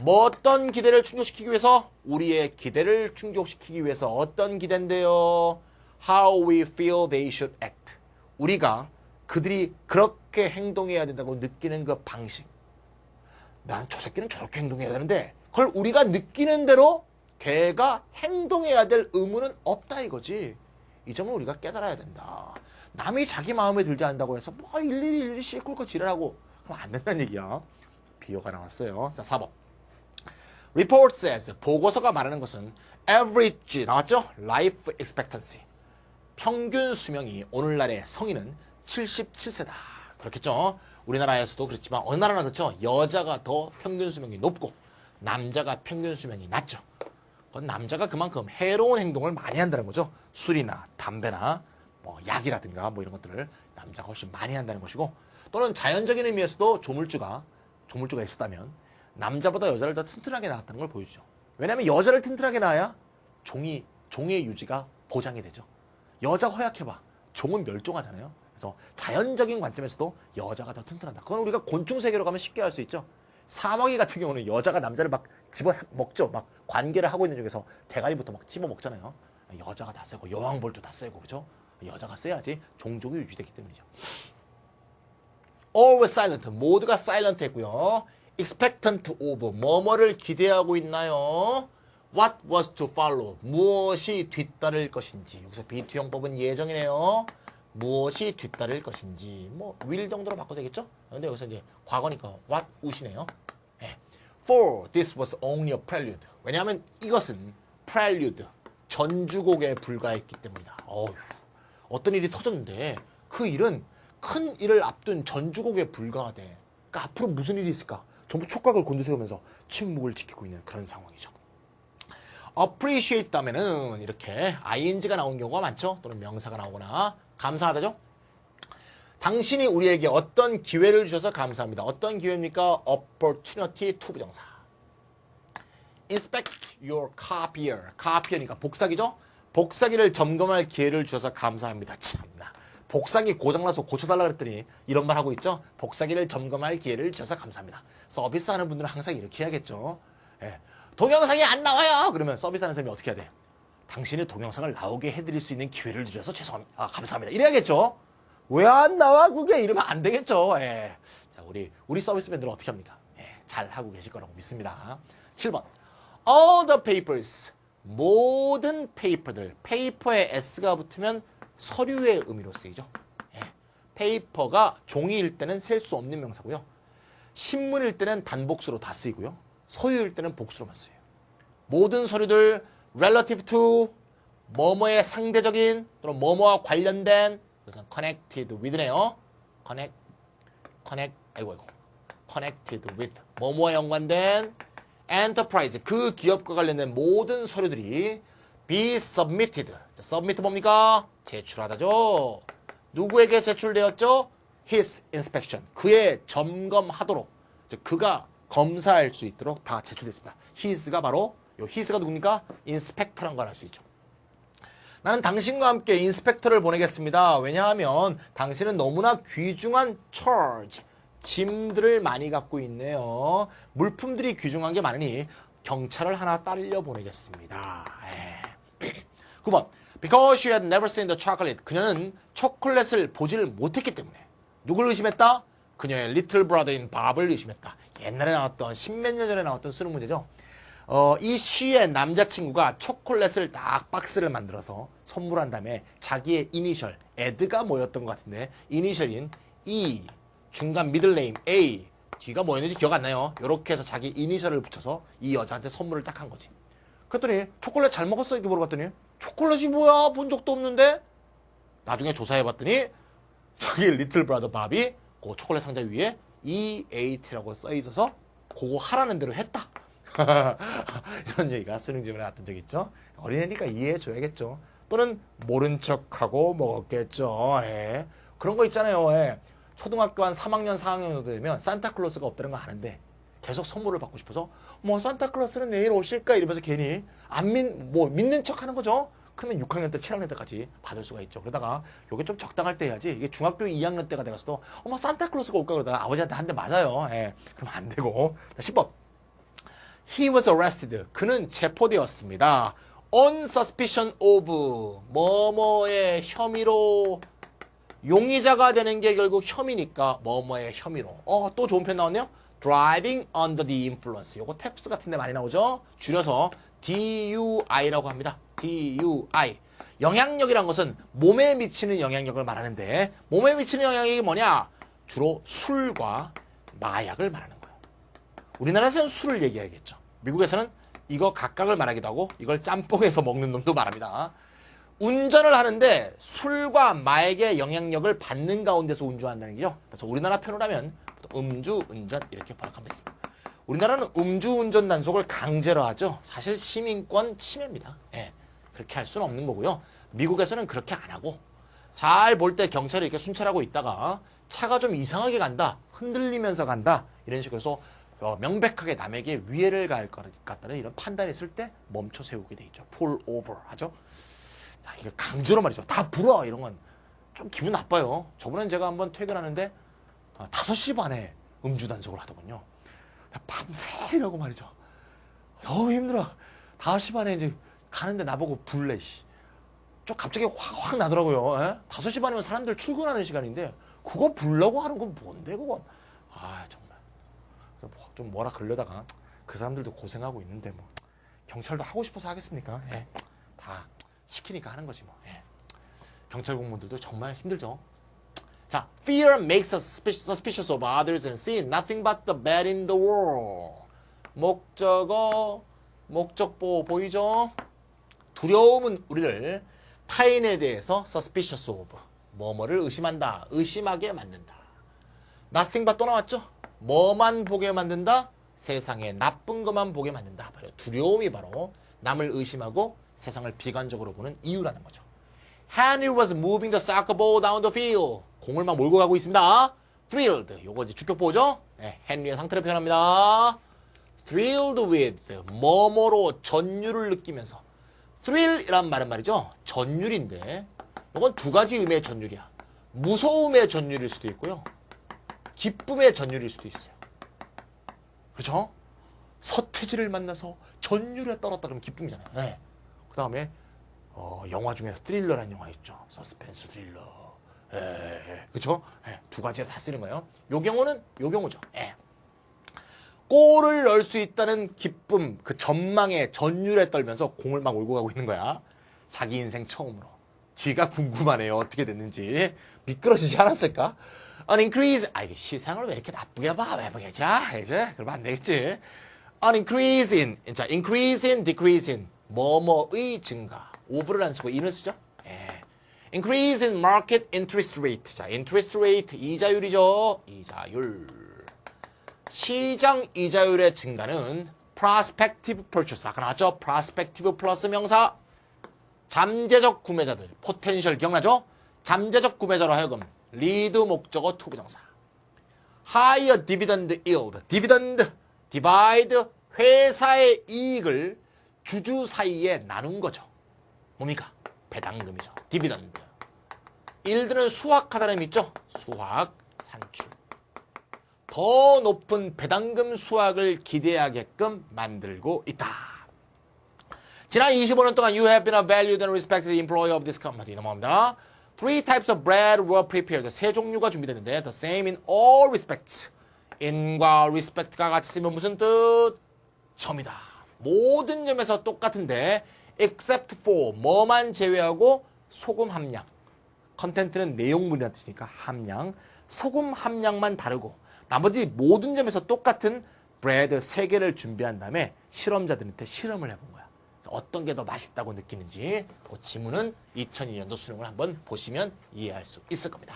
[SPEAKER 1] 뭐 어떤 기대를 충족시키기 위해서? 우리의 기대를 충족시키기 위해서 어떤 기대인데요? How we feel they should act. 우리가 그들이 그렇게 행동해야 된다고 느끼는 그 방식. 난 저 새끼는 저렇게 행동해야 되는데 그걸 우리가 느끼는 대로 걔가 행동해야 될 의무는 없다 이거지. 이 점을 우리가 깨달아야 된다. 남이 자기 마음에 들지 않는다고 해서 뭐 일일이 실컷 지랄하고 그럼 안 된다는 얘기야. 비어가 나왔어요. 자, 4번. Report says 보고서가 말하는 것은 average 나왔죠? Life expectancy 평균 수명이 오늘날의 성인은 77세다. 그렇겠죠? 우리나라에서도 그렇지만 어느 나라나 그렇죠? 여자가 더 평균 수명이 높고 남자가 평균 수명이 낮죠. 그건 남자가 그만큼 해로운 행동을 많이 한다는 거죠. 술이나 담배나 뭐 약이라든가 뭐 이런 것들을 남자가 훨씬 많이 한다는 것이고 또는 자연적인 의미에서도 조물주가 있었다면 남자보다 여자를 더 튼튼하게 낳았다는 걸 보여주죠. 왜냐하면 여자를 튼튼하게 낳아야 종의 유지가 보장이 되죠. 여자가 허약해봐. 종은 멸종하잖아요. 그래서 자연적인 관점에서도 여자가 더 튼튼하다. 그건 우리가 곤충 세계로 가면 쉽게 알 수 있죠. 사마귀 같은 경우는 여자가 남자를 막 집어 먹죠. 막 관계를 하고 있는 중에서 대가리부터 막 집어 먹잖아요. 여자가 다 세고 여왕벌도 다 세고 그죠? 여자가 세야지 종족이 유지되기 때문이죠. All was silent. 모두가 silent 했고요. Expectant of. 뭐뭐를 기대하고 있나요? What was to follow. 무엇이 뒤따를 것인지. 여기서 비투형법은 예정이네요. 무엇이 뒤따를 것인지. 뭐 will 정도로 바꿔도 되겠죠? 근데 여기서 이제 과거니까 what would,이네요. 네. For this was only a prelude. 왜냐하면 이것은 prelude. 전주곡에 불과했기 때문이다. 어떤 일이 터졌는데 그 일은 큰 일을 앞둔 전주곡에 불과하대. 그러니까 앞으로 무슨 일이 있을까? 전부 촉각을 곤두세우면서 침묵을 지키고 있는 그런 상황이죠. appreciate 다음에는 이렇게 ing가 나온 경우가 많죠. 또는 명사가 나오거나 감사하다죠. 당신이 우리에게 어떤 기회를 주셔서 감사합니다. 어떤 기회입니까? opportunity to 부정사. inspect your copier. copier니까 복사기죠. 복사기를 점검할 기회를 주셔서 감사합니다. 참나. 복사기 고장나서 고쳐달라 그랬더니 이런 말 하고 있죠. 복사기를 점검할 기회를 주셔서 감사합니다. 서비스하는 분들은 항상 이렇게 해야겠죠. 예. 동영상이 안 나와요. 그러면 서비스하는 사람이 어떻게 해야 돼? 당신의 동영상을 나오게 해드릴 수 있는 기회를 주셔서 죄송합니다. 감사합니다. 이래야겠죠. 왜 안 나와 그게? 이러면 안 되겠죠. 예. 자, 우리 서비스맨들은 어떻게 합니까? 예. 잘 하고 계실 거라고 믿습니다. 7번. All the papers. 모든 페이퍼들. 페이퍼에 s가 붙으면 서류의 의미로 쓰이죠. 예. 페이퍼가 종이일 때는 셀 수 없는 명사고요. 신문일 때는 단복수로 다 쓰이고요. 소유일 때는 복수로만 쓰여요. 모든 서류들 relative to 뭐뭐의 상대적인 또는 뭐뭐와 관련된 그래서 connected with네요. connect connected with 뭐뭐에 연관된 enterprise 그 기업과 관련된 모든 서류들이 be submitted. submit 뭡니까? 제출하다죠. 누구에게 제출되었죠? his inspection. 그의 점검하도록. 그가 검사할 수 있도록 다 제출됐습니다. his가 바로 요 his가 누굽니까? inspector란 걸 알 수 있죠. 나는 당신과 함께 인스펙터를 보내겠습니다. 왜냐하면 당신은 너무나 귀중한 charge, 짐들을 많이 갖고 있네요. 물품들이 귀중한 게 많으니 경찰을 하나 딸려 보내겠습니다. 9번. Because she had never seen the chocolate. 그녀는 초콜릿을 보지를 못했기 때문에. 누굴 의심했다? 그녀의 little brother인 밥을 의심했다. 옛날에 나왔던, 십몇 년 전에 나왔던 수능 문제죠. 이 she의 남자친구가 초콜릿을 딱 박스를 만들어서 선물한 다음에 자기의 이니셜, 에드가 뭐였던 것 같은데, 이니셜인 E, 중간 미들네임 A, 뒤가 뭐였는지 기억 안 나요. 이렇게 해서 자기 이니셜을 붙여서 이 여자한테 선물을 딱 한 거지. 그랬더니 초콜릿 잘 먹었어? 이렇게 물어봤더니 초콜릿이 뭐야? 본 적도 없는데? 나중에 조사해봤더니 저기 리틀 브라더 밥이 그 초콜릿 상자 위에 EAT라고 써있어서 그거 하라는 대로 했다. 이런 얘기가 수능지문에 나왔던 적 있죠. 어린애니까 이해해줘야겠죠. 또는 모른 척하고 먹었겠죠. 예. 그런 거 있잖아요. 예. 초등학교 한 3학년 4학년 정도 되면 산타클로스가 없다는 거 아는데 계속 선물을 받고 싶어서 뭐 산타클로스는 내일 오실까 이러면서 괜히 믿는 척 하는 거죠. 그러면 6학년 때 7학년 때까지 받을 수가 있죠. 그러다가 이게 좀 적당할 때 해야지. 이게 중학교 2학년 때가 돼가서도 어머 산타클로스가 올까 그러다가 아버지한테 한 대 맞아요. 예. 그러면 안 되고. 자, 10번. He was arrested. 그는 체포되었습니다. On suspicion of 뭐뭐의 혐의로. 용의자가 되는 게 결국 혐의니까 뭐뭐의 혐의로. 또 좋은 편 나왔네요. Driving under the influence. 요거 탭스 같은 데 많이 나오죠. 줄여서 DUI라고 합니다. DUI. 영향력이란 것은 몸에 미치는 영향력을 말하는데 몸에 미치는 영향력이 뭐냐? 주로 술과 마약을 말하는 거예요. 우리나라에서는 술을 얘기해야겠죠. 미국에서는 이거 각각을 말하기도 하고 이걸 짬뽕해서 먹는 놈도 말합니다. 운전을 하는데 술과 마약의 영향력을 받는 가운데서 운전한다는 게죠. 그래서 우리나라 편으로 하면 음주운전 이렇게 번역하면 되겠습니다. 우리나라는 음주운전 단속을 강제로 하죠. 사실 시민권 침해입니다. 예, 그렇게 할 수는 없는 거고요. 미국에서는 그렇게 안 하고 잘 볼 때 경찰이 이렇게 순찰하고 있다가 차가 좀 이상하게 간다, 흔들리면서 간다 이런 식으로 해서 명백하게 남에게 위해를 가할 것 같다는 이런 판단이 있을 때 멈춰 세우게 돼 있죠. pull over 하죠. 자, 이게 강제로 말이죠. 다 불어 이런 건 좀 기분 나빠요. 저번엔 제가 한번 퇴근하는데 5시 반에 음주 단속을 하더군요. 밤새 이러고 말이죠. 너무 힘들어. 5시 반에 이제 가는데 나보고 불래. 좀 갑자기 확 나더라고요. 에? 5시 반이면 사람들 출근하는 시간인데 그거 불려고 하는 건 뭔데 그건. 아 정말 좀 뭐라 그러려다가 그 사람들도 고생하고 있는데 뭐 경찰도 하고 싶어서 하겠습니까? 예. 다 시키니까 하는 거지 뭐. 예. 경찰 공무원들도 정말 힘들죠. 자, fear makes us suspicious of others and see nothing but the bad in the world. 목적보 보이죠? 두려움은 우리를 타인에 대해서 suspicious of 뭐뭐를 의심한다, 의심하게 만든다. nothing but 또 나왔죠? 뭐만 보게 만든다? 세상에 나쁜 것만 보게 만든다. 바로 두려움이 바로 남을 의심하고 세상을 비관적으로 보는 이유라는 거죠. Henry was moving the soccer ball down the field. 공을 막 몰고 가고 있습니다. Thrilled. 요거 이제 주격보죠? 네, 헨리의 상태를 표현합니다. Thrilled with. 뭐뭐로 전율을 느끼면서. Thrill이란 말은 말이죠. 전율인데 이건 두 가지 의미의 전율이야. 무서움의 전율일 수도 있고요. 기쁨의 전율일 수도 있어요. 그렇죠? 서태지를 만나서 전율에 떨었다 그러면 기쁨이잖아요. 네. 그 다음에 영화 중에 스릴러라는 영화 있죠. 서스펜스 스릴러. 그렇죠? 두 가지 다 쓰는 거예요. 요 경우는 요 경우죠. 골을 넣을 수 있다는 기쁨, 그 전망에 전율에 떨면서 공을 막 몰고 가고 있는 거야. 자기 인생 처음으로. 뒤가 궁금하네요. 어떻게 됐는지. 미끄러지지 않았을까? An increase. 이게 시상을 왜 이렇게 나쁘게 봐? 왜 보겠자? 이제 그러면 안 되겠지. An increase in. 자, increase in, decrease in. 뭐뭐의 증가. over를 안 쓰고 in을 쓰죠. Increase in market interest rate. 자, interest rate 이자율이죠. 이자율. 시장 이자율의 증가는 prospective purchase, 아까 나왔죠? prospective 플러스 명사, 잠재적 구매자들, potential 기억나죠? 잠재적 구매자로 하여금 lead 목적어 to 부정사. higher dividend yield, dividend, divide, 회사의 이익을 주주 사이에 나눈 거죠. 뭡니까? 배당금이죠. dividend. yield는 수확하다는 의미 있죠? 수확, 산출. 더 높은 배당금 수확을 기대하게끔 만들고 있다. 지난 25년 동안 you have been a valued and respected employee of this company. 넘어갑니다. Three types of bread were prepared. 세 종류가 준비됐는데 the same in all respects. in과 respect가 같이 쓰면 무슨 뜻? 점이다. 모든 점에서 똑같은데 except for 뭐만 제외하고 소금 함량. 컨텐트는 내용물이라는 뜻이니까 함량. 소금 함량만 다르고 나머지 모든 점에서 똑같은 브레드 3개를 준비한 다음에 실험자들한테 실험을 해본 거야. 어떤 게 더 맛있다고 느끼는지 그 지문은 2002년도 수능을 한번 보시면 이해할 수 있을 겁니다.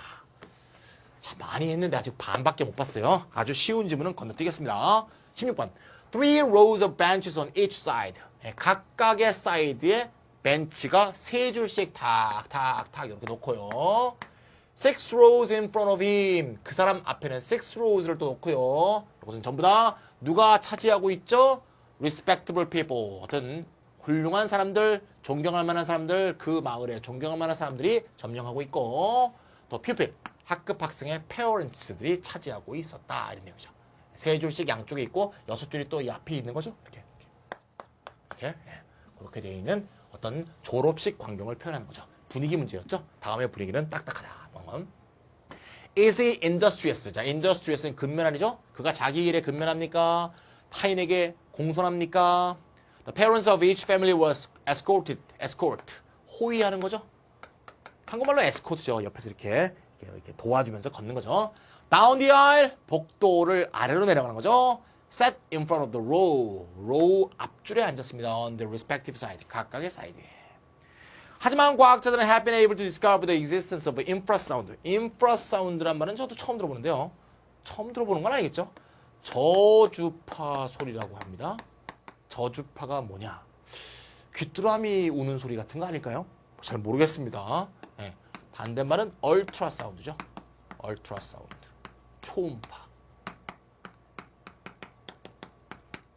[SPEAKER 1] 자, 많이 했는데 아직 반밖에 못 봤어요. 아주 쉬운 지문은 건너뛰겠습니다. 16번. Three rows of benches on each side. 각각의 사이드에 벤치가 3줄씩 탁탁탁 이렇게 놓고요. Six rows in front of him. 그 사람 앞에는 six rows를 또 놓고요. 이것은 전부 다 누가 차지하고 있죠? Respectable people. 어떤 훌륭한 사람들, 존경할 만한 사람들, 그 마을에 존경할 만한 사람들이 점령하고 있고 또 pupil, 학급 학생의 parents들이 차지하고 있었다. 이런 내용이죠. 3줄씩 양쪽에 있고 6줄이 또 이 앞에 있는 거죠. 이렇게. 그렇게 되어 있는 어떤 졸업식 광경을 표현하는 거죠. 분위기 문제였죠. 다음에 분위기는 딱딱하다. Is he industrious? 자, industrious는 근면아니죠? 그가 자기 일에 근면합니까? 타인에게 공손합니까? The parents of each family was escorted. escort. 호위하는 거죠? 한국말로 escort죠. 옆에서 이렇게 도와주면서 걷는 거죠. Down the aisle. 복도를 아래로 내려가는 거죠. Sat in front of the row. row 앞줄에 앉았습니다. On the respective side. 각각의 사이드에. 하지만 과학자들은 have been able to discover the existence of infrasound. infrasound란 말은 저도 처음 들어보는데요. 처음 들어보는 건 아니겠죠? 저주파 소리라고 합니다. 저주파가 뭐냐? 귀뚜라미 우는 소리 같은 거 아닐까요? 잘 모르겠습니다. 네. 반대말은 ultrasound죠. ultrasound. 초음파.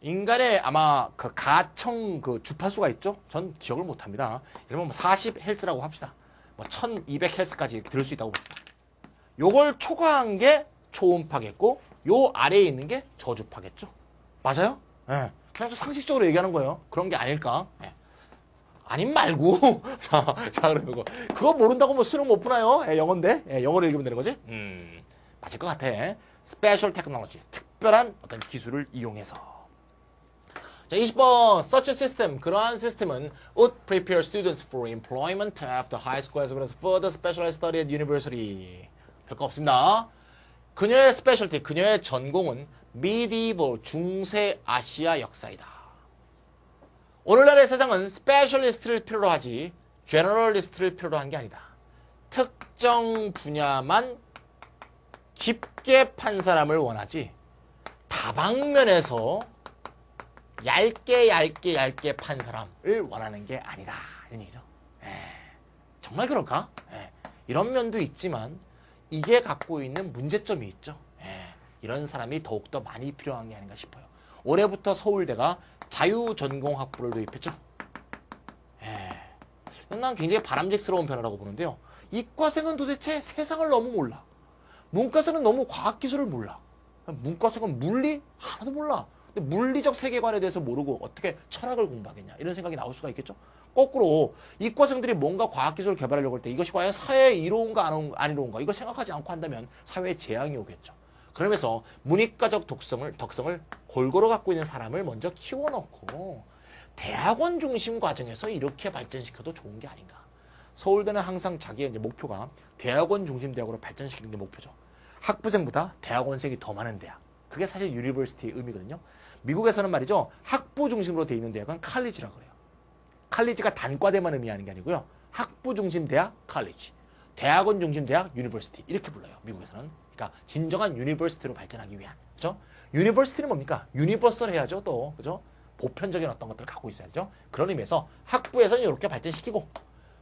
[SPEAKER 1] 인간의 아마 그 가청 그 주파수가 있죠? 전 기억을 못 합니다. 예를 들면 40Hz라고 합시다. 뭐 1200Hz까지 들을 수 있다고 봅시다. 요걸 초과한 게 초음파겠고, 요 아래에 있는 게 저주파겠죠? 맞아요? 예. 네. 그냥 상식적으로 얘기하는 거예요. 그런 게 아닐까? 네. 아님 말고. 자, 그러면 그거 모른다고 뭐 수능 못 푸나요? 예, 영어인데? 예, 영어를 읽으면 되는 거지? 맞을 것 같아. Special technology. 특별한 어떤 기술을 이용해서. 자, 20번. Such a system. 그러한 시스템은 would prepare students for employment after high school as well as further specialized study at university. 별거 없습니다. 그녀의 specialty, 그녀의 전공은 medieval, 중세 아시아 역사이다. 오늘날의 세상은 specialist를 필요로 하지 generalist를 필요로 한 게 아니다. 특정 분야만 깊게 판 사람을 원하지 다방면에서 얇게 판 사람을 원하는 게 아니다. 이런 얘기죠. 정말 그럴까? 이런 면도 있지만 이게 갖고 있는 문제점이 있죠. 이런 사람이 더욱더 많이 필요한 게 아닌가 싶어요. 올해부터 서울대가 자유전공학부를 도입했죠. 난 굉장히 바람직스러운 변화라고 보는데요. 이과생은 도대체 세상을 너무 몰라. 문과생은 너무 과학기술을 몰라. 문과생은 물리? 하나도 몰라. 근데 물리적 세계관에 대해서 모르고 어떻게 철학을 공부하겠냐. 이런 생각이 나올 수가 있겠죠. 거꾸로 이과생들이 뭔가 과학기술을 개발하려고 할 때 이것이 과연 사회에 이로운가 안 이로운가 이걸 생각하지 않고 한다면 사회에 재앙이 오겠죠. 그러면서 문이과적 덕성을 골고루 갖고 있는 사람을 먼저 키워놓고 대학원 중심 과정에서 이렇게 발전시켜도 좋은 게 아닌가. 서울대는 항상 자기의 이제 목표가 대학원 중심 대학으로 발전시키는 게 목표죠. 학부생보다 대학원생이 더 많은 대학. 그게 사실 유니버시티의 의미거든요. 미국에서는 말이죠. 학부 중심으로 돼 있는 대학은 칼리지라고 그래요. 칼리지가 단과대만 의미하는 게 아니고요. 학부 중심 대학, 칼리지. 대학원 중심 대학 유니버시티 이렇게 불러요. 미국에서는. 그러니까 진정한 유니버시티로 발전하기 위한. 그죠? 유니버시티는 뭡니까? 유니버설 해야죠, 또. 그죠? 보편적인 어떤 것들을 갖고 있어야죠. 그런 의미에서 학부에서는 이렇게 발전시키고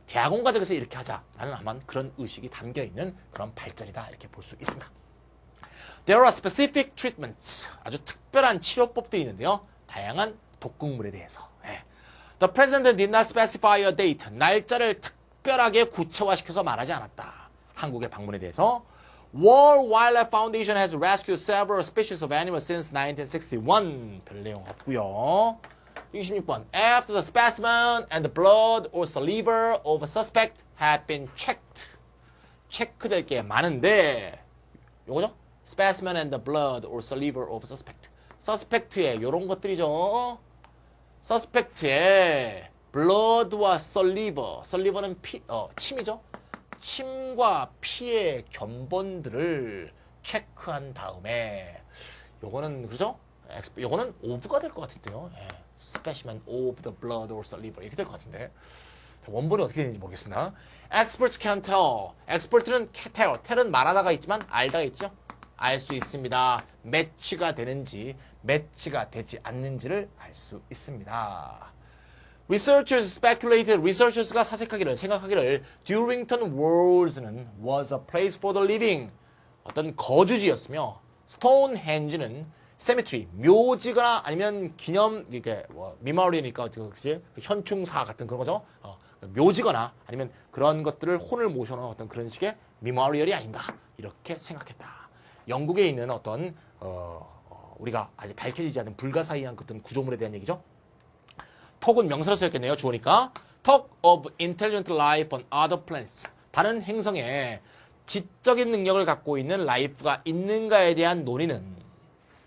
[SPEAKER 1] 대학원 과정에서 이렇게 하자라는 아마 그런 의식이 담겨 있는 그런 발전이다 이렇게 볼 수 있습니다. There are specific treatments. 아주 특별한 치료법들이 있는데요. 다양한 독극물에 대해서. 예. The president did not specify a date. 날짜를 특별하게 구체화시켜서 말하지 않았다. 한국의 방문에 대해서. World Wildlife Foundation has rescued several species of animals since 1961. 별 내용 없고요. 26번. After the specimen and the blood or saliva of a suspect had been checked. 체크될 게 많은데 요거죠? Specimen and the blood or saliva of a suspect. suspect의 요런 것들이죠. suspect의 blood와 saliva. saliva는 침이죠. 침과 피의 견본들을 체크한 다음에 요거는 그죠? 요거는 of가 될 것 같은데요. 예. specimen of the blood or saliva 이렇게 될 것 같은데 원본이 어떻게 되는지 모르겠습니다. Experts can tell. expert는 tell은 말하다가 있지만 알다가 있죠. 알 수 있습니다. 매치가 되는지 매치가 되지 않는지를 알 수 있습니다. Researchers speculated. researchers가 사색하기를 생각하기를 Durrington Walls는 was a place for the living. 어떤 거주지였으며 Stonehenge는 cemetery, 묘지거나 아니면 기념, 이게 미마리니까 그치? 현충사 같은 그런 거죠. 묘지거나 아니면 그런 것들을 혼을 모셔놓은 어떤 그런 식의 미마리얼이 아닌가 이렇게 생각했다. 영국에 있는 어떤 우리가 아직 밝혀지지 않은 불가사의한 어떤 구조물에 대한 얘기죠. 톡은 명사로 쓰였겠네요. 주어니까 Talk of intelligent life on other planets. 다른 행성에 지적인 능력을 갖고 있는 라이프가 있는가에 대한 논의는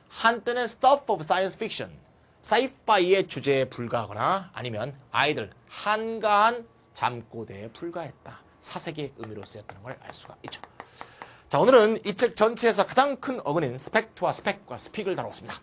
[SPEAKER 1] 한때는 stuff of science fiction, 사이파이의 주제에 불과하거나 아니면 아이들 한가한 잠꼬대에 불과했다. 사색의 의미로 쓰였다는 걸 알 수가 있죠. 자, 오늘은 이 책 전체에서 가장 큰 어근인 스펙트와 스펙과 스픽을 다루었습니다.